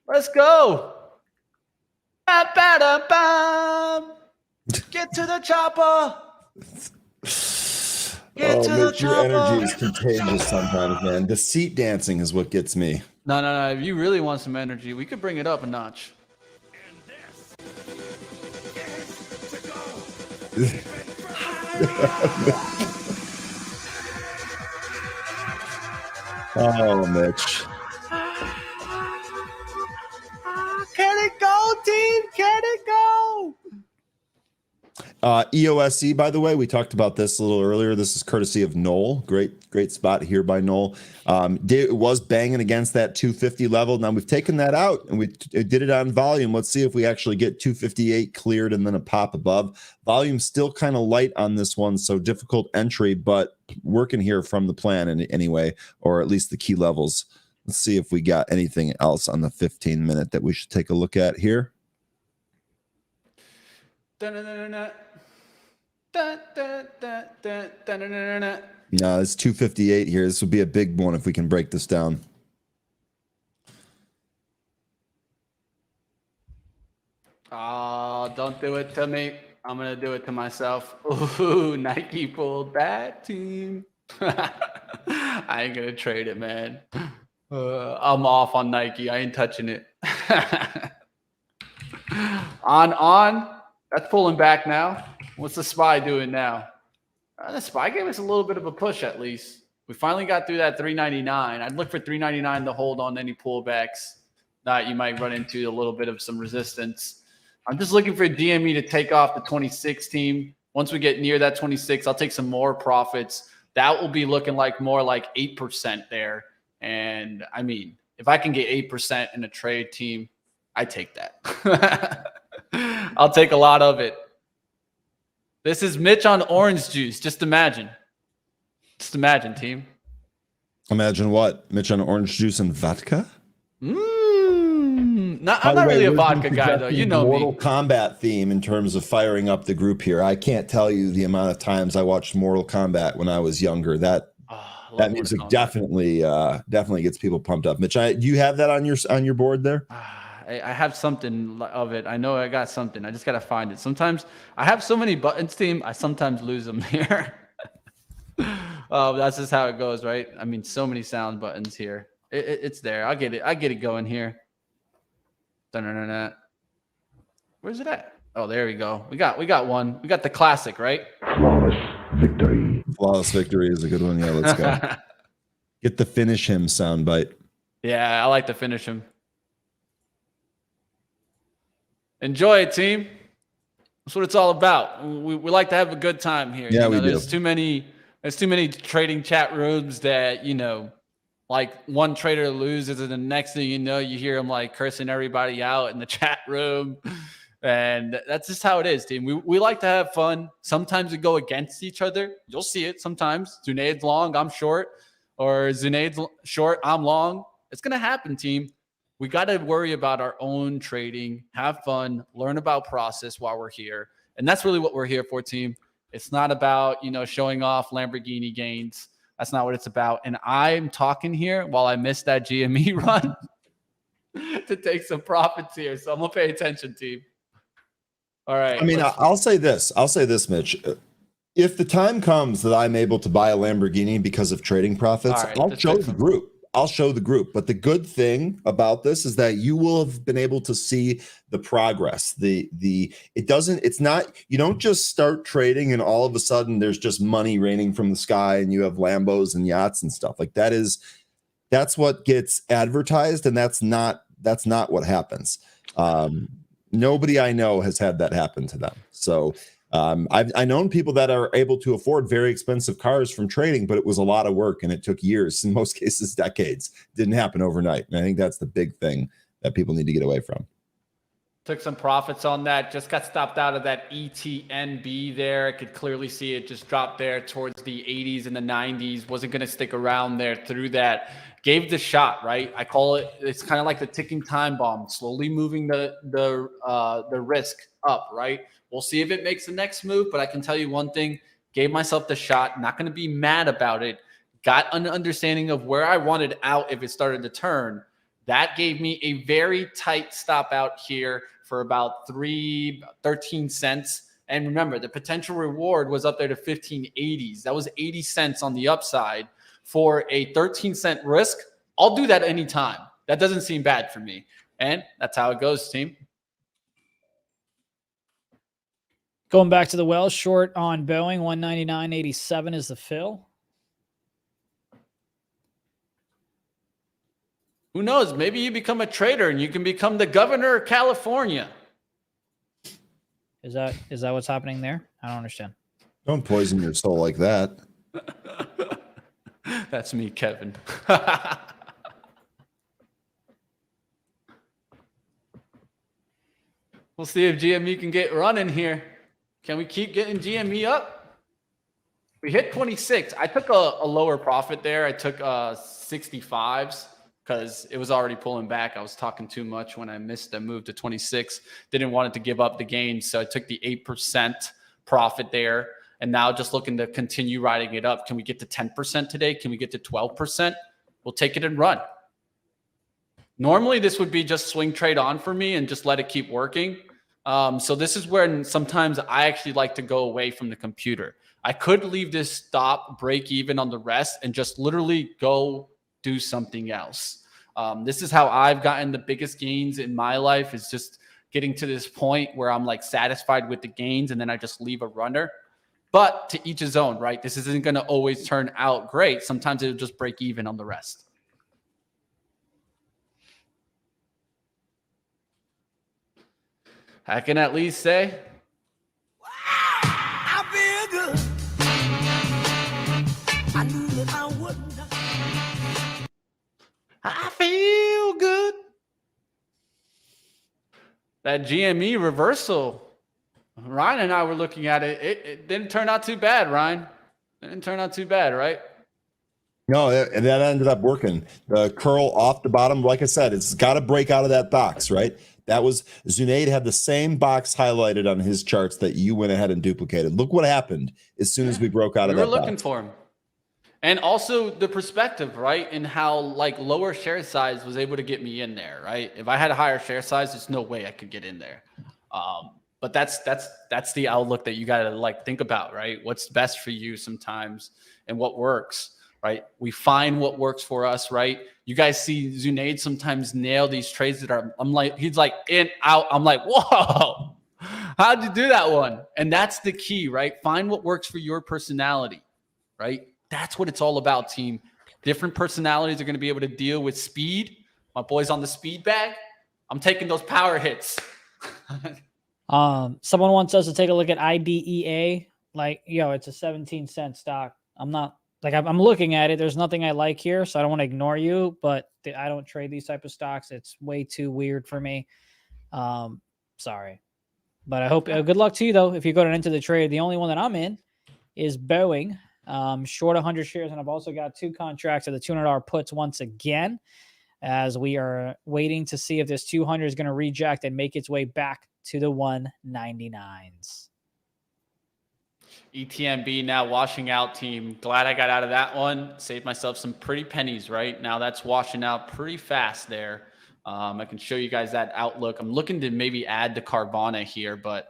Let's go. Ba-ba-da-bam. Get to the chopper. Get to the Mitch, your chopper. energy is contagious sometimes, man. The seat dancing is what gets me. No. If you really want some energy, we could bring it up a notch. Oh, Mitch. Can it go, team? Can it go? EOSE, by the way, we talked about this a little earlier. This is courtesy of Noel. Great spot here by Noel. It was banging against that 250 level. Now we've taken that out and we did it on volume. Let's see if we actually get 258 cleared and then a pop above. Volume still kind of light on this one, so difficult entry, but working here from the plan anyway, or at least the key levels. Let's see if we got anything else on the 15-minute that we should take a look at here. Da-na-na-na-na. No, it's 258 here. This would be a big one if we can break this down. Oh, don't do it to me. I'm going to do it to myself. Ooh, Nike pulled that team. I ain't going to trade it, man. I'm off on Nike. I ain't touching it. On. That's pulling back now. What's the SPY doing now? The SPY gave us a little bit of a push at least. We finally got through that 399. I'd look for 399 to hold on any pullbacks that you might run into a little bit of some resistance. I'm just looking for DME to take off the 26 team. Once we get near that 26, I'll take some more profits. That will be looking like more like 8% there. And I mean, if I can get 8% in a trade team, I take that. I'll take a lot of it. This is Mitch on orange juice. Just imagine. Just imagine, team. Imagine what? Mitch on orange juice and vodka? I'm not really a vodka guy, though. You know Mortal me. Kombat theme in terms of firing up the group here. I can't tell you the amount of times I watched Mortal Kombat when I was younger. That music definitely gets people pumped up. Mitch, do you have that on your board there? I have something of it. I know I got something. I just got to find it. Sometimes I have so many buttons, team. I sometimes lose them here. That's just how it goes, right? I mean, so many sound buttons here. It's there. I get it going here. Dun-dun-dun-dun. Where's it at? Oh, there we go. We got one. We got the classic, right? Flawless victory is a good one. Yeah, let's go. Get the finish him soundbite. Yeah, I like to finish him. Enjoy it, team. That's what it's all about. We like to have a good time here. Yeah, we do. There's too many trading chat rooms that, like one trader loses and the next thing you know, you hear him like cursing everybody out in the chat room. And that's just how it is, team. We like to have fun. Sometimes we go against each other. You'll see it sometimes. Zunaid's long, I'm short. Or Zunaid's short, I'm long. It's going to happen, team. We got to worry about our own trading, have fun, learn about process while we're here. And that's really what we're here for, team. It's not about, showing off Lamborghini gains. That's not what it's about. And I'm talking here while I missed that GME run to take some profits here. So I'm going to pay attention, team. All right. I mean, I'll say this, Mitch. If the time comes that I'm able to buy a Lamborghini because of trading profits, All right, I'll show the group. I'll show the group. But the good thing about this is that you will have been able to see the progress. It's not, you don't just start trading and all of a sudden there's just money raining from the sky and you have Lambos and yachts and stuff. Like that's what gets advertised, and that's not what happens. Nobody I know has had that happen to them. So I've known people that are able to afford very expensive cars from trading, but it was a lot of work and it took years, in most cases decades. Didn't happen overnight. And I think that's the big thing that people need to get away from. Took some profits on that. Just got stopped out of that ETNB there. I could clearly see it just dropped there towards the 80s and the 90s. Wasn't going to stick around there through that. Gave the shot, right? I call it, it's kind of like the ticking time bomb, slowly moving the risk up, right? We'll see if it makes the next move, but I can tell you one thing, gave myself the shot, not going to be mad about it. Got an understanding of where I wanted out if it started to turn. That gave me a very tight stop out here for about 13 cents. And remember, the potential reward was up there to 15.80s. That was 80 cents on the upside for a 13-cent risk. I'll do that anytime. That doesn't seem bad for me. And that's how it goes, team. Going back to the well, short on Boeing, 199.87 is the fill. Who knows? Maybe you become a trader and you can become the governor of California. Is that what's happening there? I don't understand. Don't poison your soul like that. That's me, Kevin. We'll see if GME can get running here. Can we keep getting GME up? We hit 26. I took a lower profit there. I took 65s because it was already pulling back. I was talking too much when I missed the move to 26. Didn't want it to give up the gain, so I took the 8% profit there. And now just looking to continue riding it up. Can we get to 10% today? Can we get to 12%? We'll take it and run. Normally, this would be just swing trade on for me and just let it keep working. So this is where sometimes I actually like to go away from the computer. I could leave this stop, break even on the rest, and just literally go do something else. This is how I've gotten the biggest gains in my life, is just getting to this point where I'm like satisfied with the gains and then I just leave a runner. But to each his own, right? This isn't going to always turn out great. Sometimes it'll just break even on the rest. I can at least say, wow, I feel good. I knew that I wouldn't. I feel good. That GME reversal, Ryan and I were looking at it. It didn't turn out too bad, Ryan. It didn't turn out too bad, right? No, that ended up working. The curl off the bottom, like I said, it's got to break out of that box, right? That was, Zunaid had the same box highlighted on his charts that you went ahead and duplicated. Look what happened as soon as we broke out of that box. We were looking for him. And also the perspective, right? And how like lower share size was able to get me in there, right? If I had a higher share size, there's no way I could get in there. But that's the outlook that you got to like think about, right? What's best for you sometimes and what works. Right? We find what works for us, right? You guys see Zunaid sometimes nail these trades that are, I'm like, he's like in, out. I'm like, whoa, how'd you do that one? And that's the key, right? Find what works for your personality, right? That's what it's all about, team. Different personalities are going to be able to deal with speed. My boy's on the speed bag. I'm taking those power hits. Someone wants us to take a look at IDEA. Like, yo, it's a 17-cent stock. I'm looking at it. There's nothing I like here, so I don't want to ignore you, but I don't trade these type of stocks. It's way too weird for me. Sorry. But I hope good luck to you, though, if you go into the trade. The only one that I'm in is Boeing, short 100 shares, and I've also got 2 contracts at the $200 puts once again, as we are waiting to see if this 200 is going to reject and make its way back to the 199s. ETNB now washing out, team. Glad I got out of that one. Saved myself some pretty pennies, right? Now that's washing out pretty fast there. I can show you guys that outlook. I'm looking to maybe add the Carvana here, but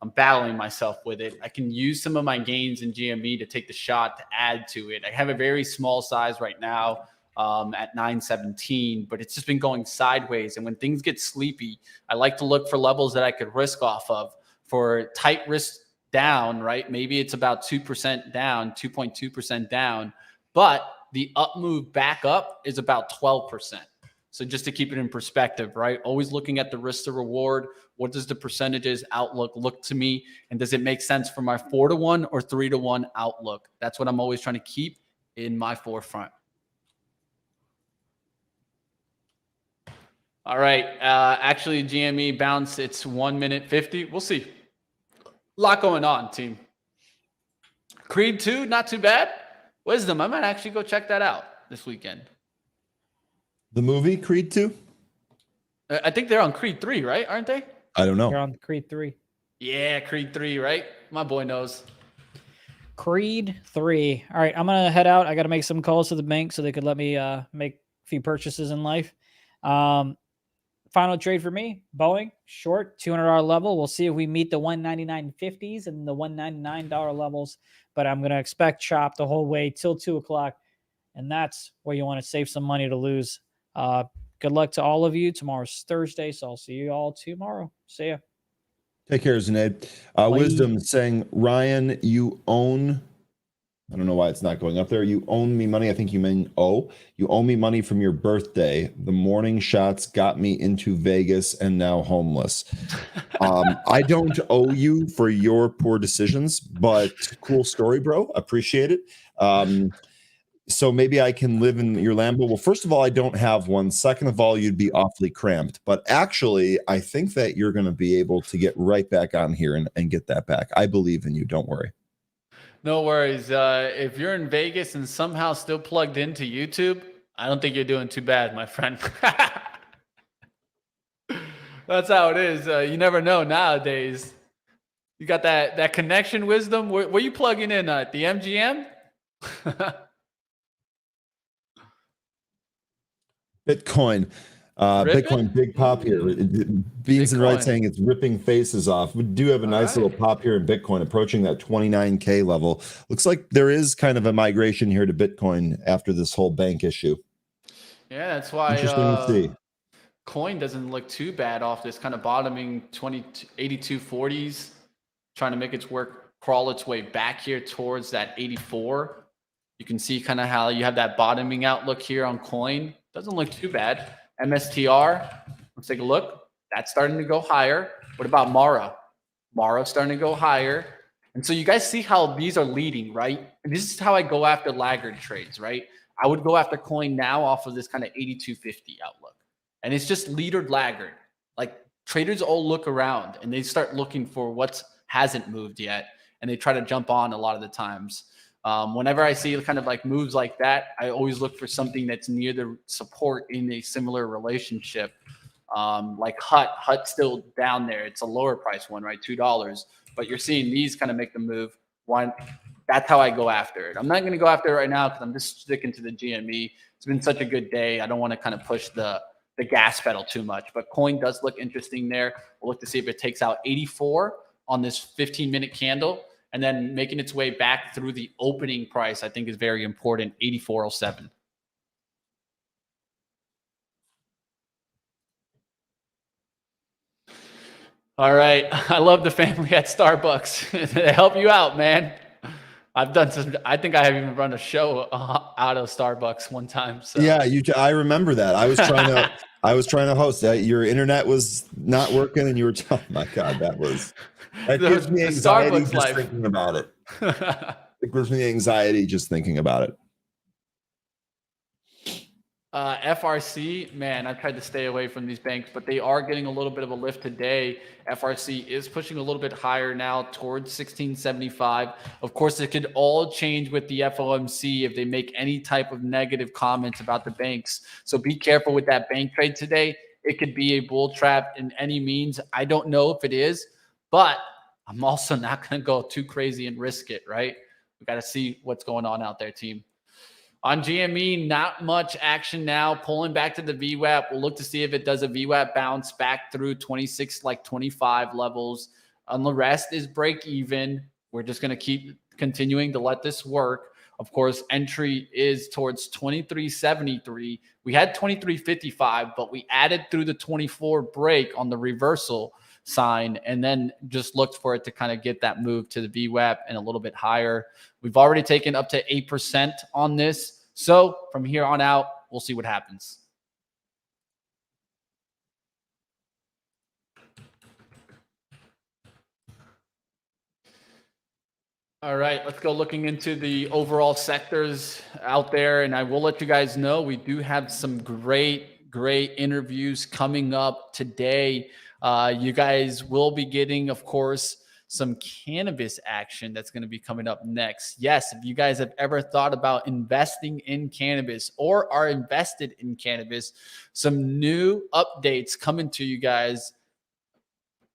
I'm battling myself with it. I can use some of my gains in GME to take the shot to add to it. I have a very small size right now. at 917, but it's just been going sideways. And when things get sleepy, I like to look for levels that I could risk off of for tight risk down, right? Maybe it's about 2% down, 2.2% down, but the up move back up is about 12%. So just to keep it in perspective, right? Always looking at the risk to reward. What does the percentages outlook look to me? And does it make sense for my 4-to-1 or 3-to-1 outlook? That's what I'm always trying to keep in my forefront. All right. Actually, GME bounce. It's 1 minute 50. We'll see. A lot going on, team. Creed 2, not too bad. Wisdom, I might actually go check that out this weekend. The movie Creed 2? I think they're on Creed 3, right? Aren't they? I don't know. You're on Creed 3. Yeah, Creed 3, right? My boy knows. Creed 3. All right, I'm going to head out. I got to make some calls to the bank so they could let me make a few purchases in life. Final trade for me, Boeing, short, $200 level. We'll see if we meet the $199.50s and the $199 levels, but I'm going to expect chop the whole way till 2 o'clock, and that's where you want to save some money to lose. Good luck to all of you. Tomorrow's Thursday, so I'll see you all tomorrow. See ya. Take care, Zunaid. Wisdom saying, Ryan, you own... I don't know why it's not going up there. You own me money. I think you mean you owe me money from your birthday. The morning shots got me into Vegas and now homeless. I don't owe you for your poor decisions, but cool story, bro. Appreciate it. So maybe I can live in your Lambo. Well, first of all, I don't have one. Second of all, you'd be awfully cramped. But actually, I think that you're going to be able to get right back on here and get that back. I believe in you. Don't worry. No worries. If you're in Vegas and somehow still plugged into YouTube, I don't think you're doing too bad, my friend. That's how it is. You never know nowadays. You got that connection, Wisdom. Where you plugging in at? The MGM? Bitcoin. Bitcoin big pop here. Beans and Right saying it's ripping faces off. We do have a nice little pop here in Bitcoin approaching that 29K level. Looks like there is kind of a migration here to Bitcoin after this whole bank issue. Yeah, that's why interesting to see. Coin doesn't look too bad off this kind of bottoming 8240s, trying to make its crawl its way back here towards that 84. You can see kind of how you have that bottoming outlook here on Coin. Doesn't look too bad. MSTR, let's take a look. That's starting to go higher. What about Mara? Mara's starting to go higher. And so you guys see how these are leading, right? And this is how I go after laggard trades, right? I would go after Coin now off of this kind of 8250 outlook. And it's just leader laggard. Like traders all look around and they start looking for what hasn't moved yet. And they try to jump on a lot of the times. Whenever I see kind of like moves like that, I always look for something that's near the support in a similar relationship. Like Hut's still down there. It's a lower price one, right? $2. But you're seeing these kind of make the move. That's how I go after it. I'm not going to go after it right now because I'm just sticking to the GME. It's been such a good day. I don't want to kind of push the gas pedal too much. But Coin does look interesting there. We'll look to see if it takes out 84 on this 15-minute candle. And then making its way back through the opening price, I think is very important, 84.07. All right. I love the family at Starbucks. They help you out, man. I've done some, I think I have even run a show out of Starbucks one time. So. Yeah, I remember that. I was trying to host that. Your internet was not working and you were, oh my God, that gives me anxiety just thinking about it. It gives me anxiety just thinking about it. FRC, man, I tried to stay away from these banks, but they are getting a little bit of a lift today. FRC is pushing a little bit higher now towards 1675. Of course, it could all change with the FOMC if they make any type of negative comments about the banks. So be careful with that bank trade today. It could be a bull trap in any means. I don't know if it is, but I'm also not going to go too crazy and risk it, right? We got to see what's going on out there, team. On GME, not much action now. Pulling back to the VWAP. We'll look to see if it does a VWAP bounce back through 26, like 25 levels. On the rest is break even. We're just going to keep continuing to let this work. Of course, entry is towards 23.73. We had 23.55, but we added through the 24 break on the reversal sign and then just looked for it to kind of get that move to the VWAP and a little bit higher. We've already taken up to 8% on this. So from here on out, we'll see what happens. All right, let's go looking into the overall sectors out there. And I will let you guys know, we do have some great interviews coming up today. You guys will be getting, of course, some cannabis action that's going to be coming up next. Yes, if you guys have ever thought about investing in cannabis or are invested in cannabis, some new updates coming to you guys.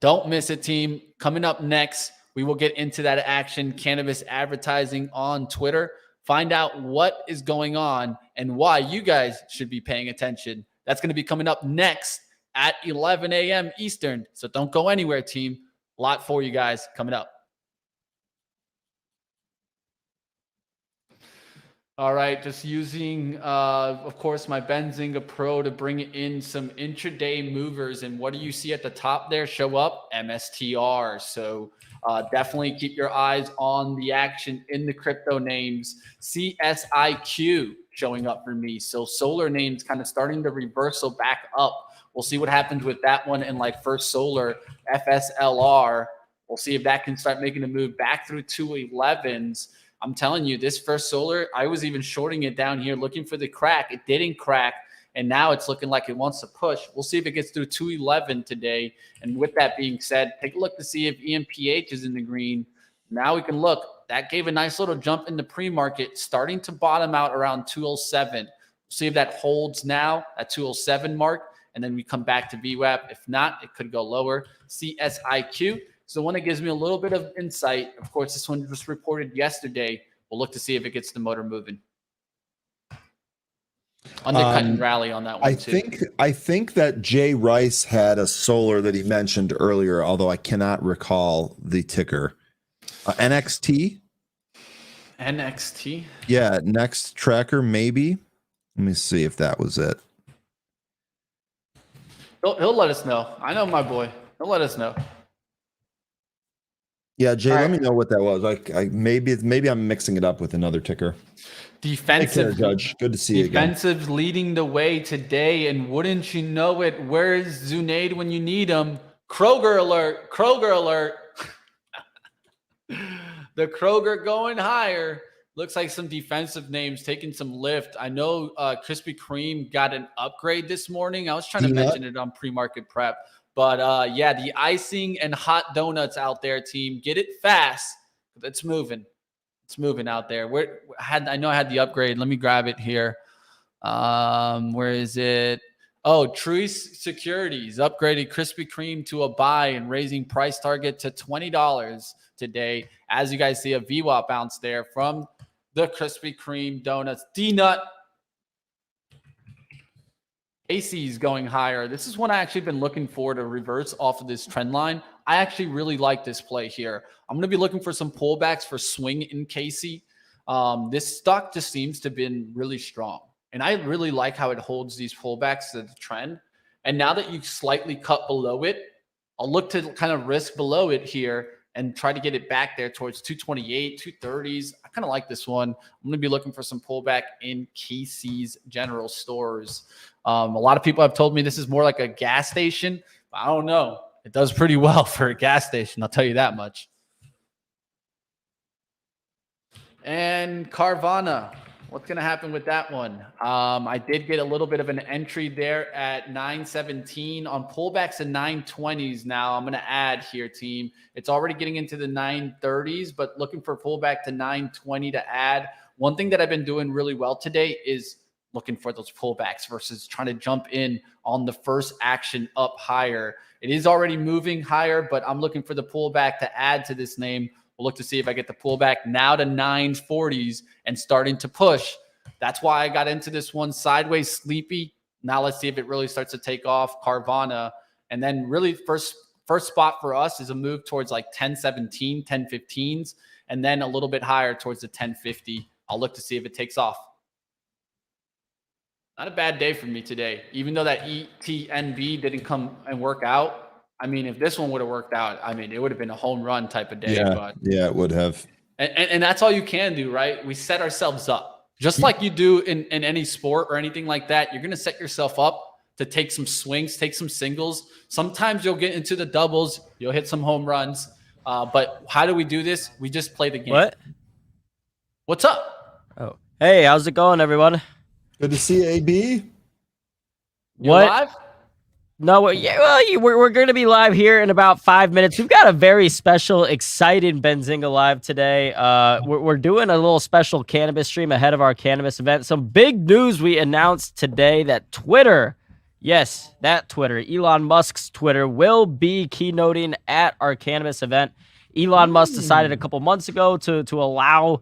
Don't miss it, team. Coming up next, we will get into that action, cannabis advertising on Twitter. Find out what is going on and why you guys should be paying attention. That's going to be coming up next at 11 a.m. Eastern. So don't go anywhere, team. A lot for you guys coming up. All right, just using, of course, my Benzinga Pro to bring in some intraday movers. And what do you see at the top there show up? MSTR. So definitely keep your eyes on the action in the crypto names. CSIQ showing up for me. So solar names kind of starting to reversal back up. We'll see what happens with that one. And like First Solar, FSLR, we'll see if that can start making a move back through 211s. I'm telling you, this First Solar, I was even shorting it down here looking for the crack. It didn't crack. And now it's looking like it wants to push. We'll see if it gets through 211 today. And with that being said, take a look to see if EMPH is in the green. Now we can look. That gave a nice little jump in the pre-market, starting to bottom out around 207. We'll see if that holds now at 207 mark. And then we come back to VWAP. If not, it could go lower. CSIQ. So one that gives me a little bit of insight. Of course, this one was reported yesterday. We'll look to see if it gets the motor moving. Undercut and rally on that one I think that Jay Rice had a solar that he mentioned earlier, although I cannot recall the ticker. NXT. NXT. Yeah, next tracker maybe. Let me see if that was it. He'll let us know. I know my boy. He'll let us know. Yeah, Jay, let me know what that was. Maybe I'm mixing it up with another ticker. Defensive, care, Judge. Good to see you again. Defensive leading the way today, and wouldn't you know it? Where's Zunaid when you need him? Kroger alert! Kroger alert! The Kroger going higher. Looks like some defensive names taking some lift. I know Krispy Kreme got an upgrade this morning. I was trying to mention it on pre-market prep. But yeah, the icing and hot donuts out there, team. Get it fast. It's moving. It's moving out there. I know I had the upgrade. Let me grab it here. Where is it? Oh, Truist Securities upgraded Krispy Kreme to a buy and raising price target to $20 today. As you guys see, a VWAP bounce there from the Krispy Kreme donuts. D-Nut. AC's going higher. This is one I actually been looking for to reverse off of this trend line. I actually really like this play here. I'm going to be looking for some pullbacks for swing in Casey. This stock just seems to have been really strong. And I really like how it holds these pullbacks to the trend. And now that you slightly cut below it, I'll look to kind of risk below it here and try to get it back there towards 228, 230s. I kind of like this one. I'm going to be looking for some pullback in Casey's General Stores. A lot of people have told me this is more like a gas station. I don't know. It does pretty well for a gas station. I'll tell you that much. And Carvana. What's going to happen with that one? I did get a little bit of an entry there at 917 on pullbacks and 920s. Now I'm going to add here, team. It's already getting into the 930s, but looking for pullback to 920 to add. One thing that I've been doing really well today is looking for those pullbacks versus trying to jump in on the first action up higher. It is already moving higher, but I'm looking for the pullback to add to this name. We'll look to see if I get the pullback now to 940s and starting to push. That's why I got into this one sideways sleepy. Now let's see if it really starts to take off. Carvana. And then really first spot for us is a move towards like 1017, 1015s, and then a little bit higher towards the 1050 I'll look to see if it takes off. Not a bad day for me today, even though that ETNB didn't come and work out. I mean, if this one would have worked out, I mean, it would have been a home run type of day. Yeah, But yeah, it would have. And that's all you can do, right? We set ourselves up. Just like you do in any sport or anything like that, you're going to set yourself up to take some swings, take some singles. Sometimes you'll get into the doubles. You'll hit some home runs. But how do we do this? We just play the game. What? What's up? Oh, hey, how's it going, everyone? Good to see you, AB. You What? live? No, yeah, well, we're going to be live here in about 5 minutes. We've got a very special, exciting Benzinga live today. We're doing a little special cannabis stream ahead of our cannabis event. Some big news we announced today that Twitter, yes, that Twitter, Elon Musk's Twitter, will be keynoting at our cannabis event. Elon Musk decided a couple months ago to allow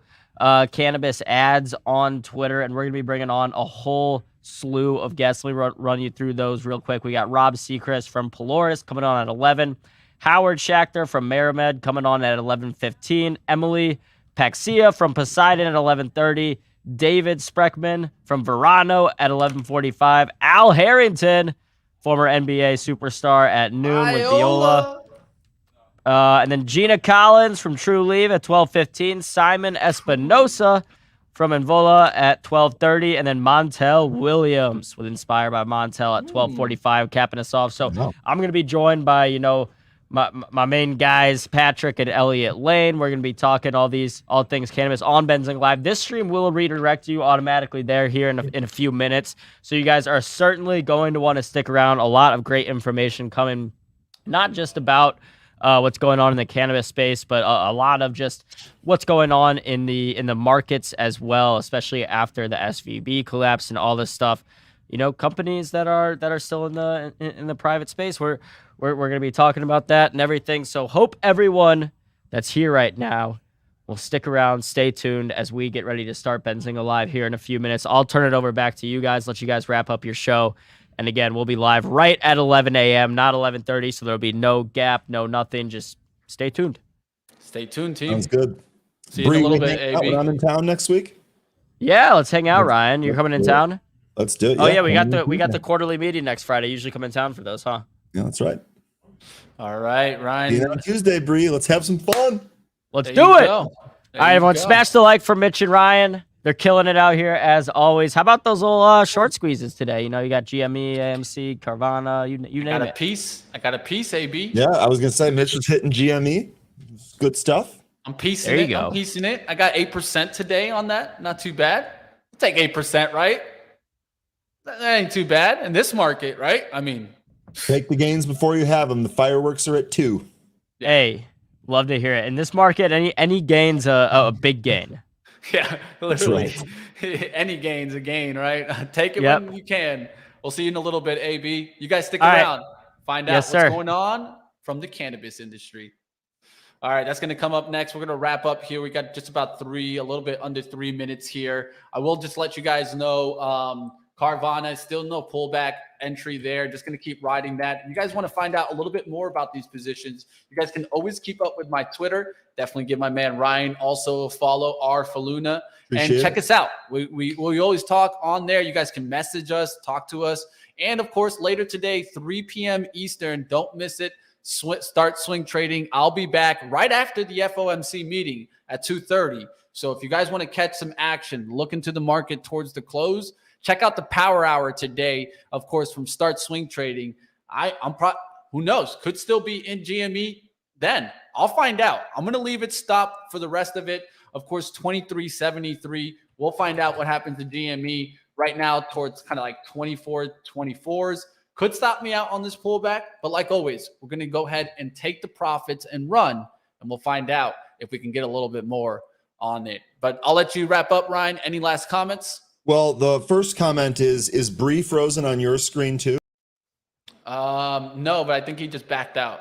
cannabis ads on Twitter, and we're going to be bringing on a whole slew of guests. Let me run you through those real quick. We got Rob Seacrest from Polaris coming on at 11. Howard Schachter from Maramed coming on at 11:15. Emily Paxia from Poseidon at 11:30. David Spreckman from Verano at 11:45. Al Harrington, former NBA superstar, at noon with Viola. And then Gina Collins from True Leave at 12:15. Simon Espinosa from Invola at 12:30. And then Montel Williams with Inspired by Montel at 12:45, capping us off. So I'm going to be joined by, my main guys, Patrick and Elliot Lane. We're going to be talking all things cannabis on Benzinga Live. This stream will redirect you automatically there here in a few minutes. So you guys are certainly going to want to stick around. A lot of great information coming, not just about what's going on in the cannabis space, but a lot of just what's going on in the markets as well, especially after the SVB collapse and all this stuff. Companies that are still in the private space. We're going to be talking about that and everything. So hope everyone that's here right now will stick around, stay tuned as we get ready to start Benzinga Live here in a few minutes. I'll turn it over back to you guys, let you guys wrap up your show. And again, we'll be live right at 11 a.m., not 11:30, so there'll be no gap, no nothing. Just stay tuned. Stay tuned, team. Sounds good. See you in a little bit, AB. When I'm in town next week. Yeah, let's hang out, Ryan. You're coming in town? Let's do it. Oh, yeah, we got the quarterly meeting next Friday. Usually come in town for those, huh? Yeah, that's right. All right, Ryan. See you on Tuesday, Bree. Let's have some fun. Let's There do you it. go. All There right, you everyone, go. smash the like for Mitch and Ryan. They're killing it out here as always. How about those little short squeezes today? You got GME, AMC, Carvana, you name I it. got a piece, AB. Yeah, I was gonna say Mitch was hitting GME. Good stuff. I'm piecing There you it. go. I'm piecing it. I got 8% today on that. Not too bad. I'll take 8%, right? That ain't too bad in this market, right? I mean, Take the gains before you have them. The fireworks are at 2. Hey, love to hear it. In this market, any gain's a big gain. yeah, literally. Right. Any gain's a gain, right? Take it Yep. when you can. We'll see you in a little bit, AB. You guys stick All right. around. Find out Yes, what's sir. going on from the cannabis industry. All right, that's going to come up next. We're going to wrap up here. We got just about a little bit under 3 minutes here. I will just let you guys know, Carvana, still no pullback entry there. Just going to keep riding that. If you guys want to find out a little bit more about these positions, you guys can always keep up with my Twitter. Definitely give my man Ryan also a follow, Faloona, and Appreciate check it. us out. We always talk on there. You guys can message us, talk to us. And of course, later today, 3 p.m. Eastern, don't miss it. Start swing trading. I'll be back right after the FOMC meeting at 2:30. So if you guys want to catch some action, look into the market towards the close, check out the power hour today, of course, from Start Swing Trading. Who knows? Could still be in GME then. I'll find out. I'm going to leave it stopped for the rest of it. Of course, 23.73. We'll find out what happens to GME right now towards kind of like 24s. Could stop me out on this pullback, but like always, we're going to go ahead and take the profits and run, and we'll find out if we can get a little bit more on it. But I'll let you wrap up, Ryan. Any last comments? Well, the first comment is Bree frozen on your screen too? No, but I think he just backed out.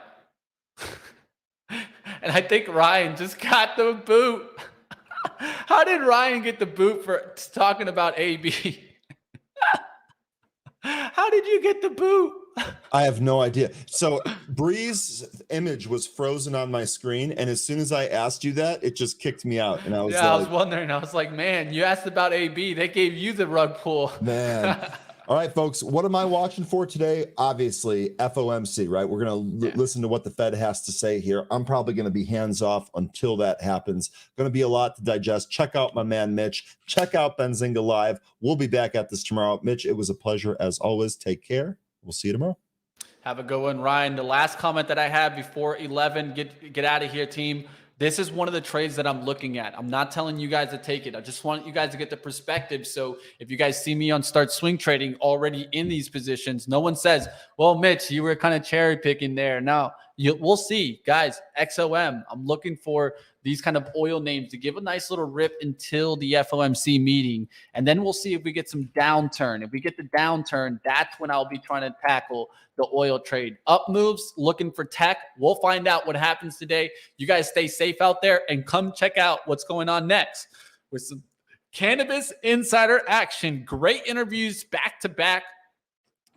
And I think Ryan just got the boot. How did Ryan get the boot for talking about AB? How did you get the boot? I have no idea. So Bree's image was frozen on my screen, and as soon as I asked you that, it just kicked me out. And I was I was like, wondering. I was like, man, you asked about AB. They gave you the rug pull. man. All right, folks, what am I watching for today? Obviously, FOMC, right? We're going to listen to what the Fed has to say here. I'm probably going to be hands off until that happens. Going to be a lot to digest. Check out my man, Mitch. Check out Benzinga Live. We'll be back at this tomorrow. Mitch, it was a pleasure as always. Take care. We'll see you tomorrow. Have a good one, Ryan. The last comment that I have before 11, get out of here, team. This is one of the trades that I'm looking at. I'm not telling you guys to take it. I just want you guys to get the perspective. So if you guys see me on Start Swing Trading already in these positions, no one says, well, Mitch, you were kind of cherry picking there. No, we'll see. Guys, XOM, I'm looking for these kind of oil names to give a nice little rip until the FOMC meeting. And then we'll see if we get some downturn. If we get the downturn, that's when I'll be trying to tackle the oil trade. Up moves, looking for tech. We'll find out what happens today. You guys stay safe out there and come check out what's going on next with some cannabis insider action. Great interviews back to back.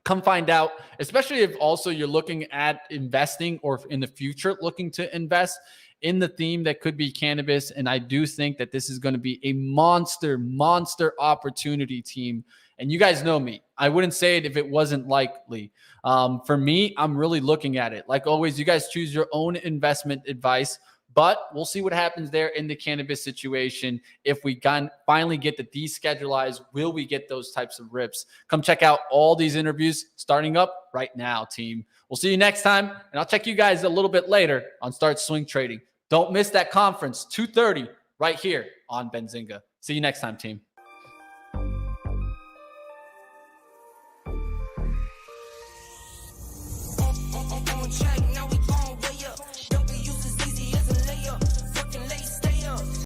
Come find out, especially if also you're looking at investing or in the future looking to invest in the theme that could be cannabis. And I do think that this is going to be a monster opportunity, team. And you guys know me. I wouldn't say it if it wasn't likely. For me, I'm really looking at it. Like always, you guys choose your own investment advice, but we'll see what happens there in the cannabis situation. If we finally get the deschedulized, will we get those types of rips? Come check out all these interviews starting up right now, team. We'll see you next time, and I'll check you guys a little bit later on Start Swing Trading. Don't miss that conference, 2:30, right here on Benzinga. See you next time, team.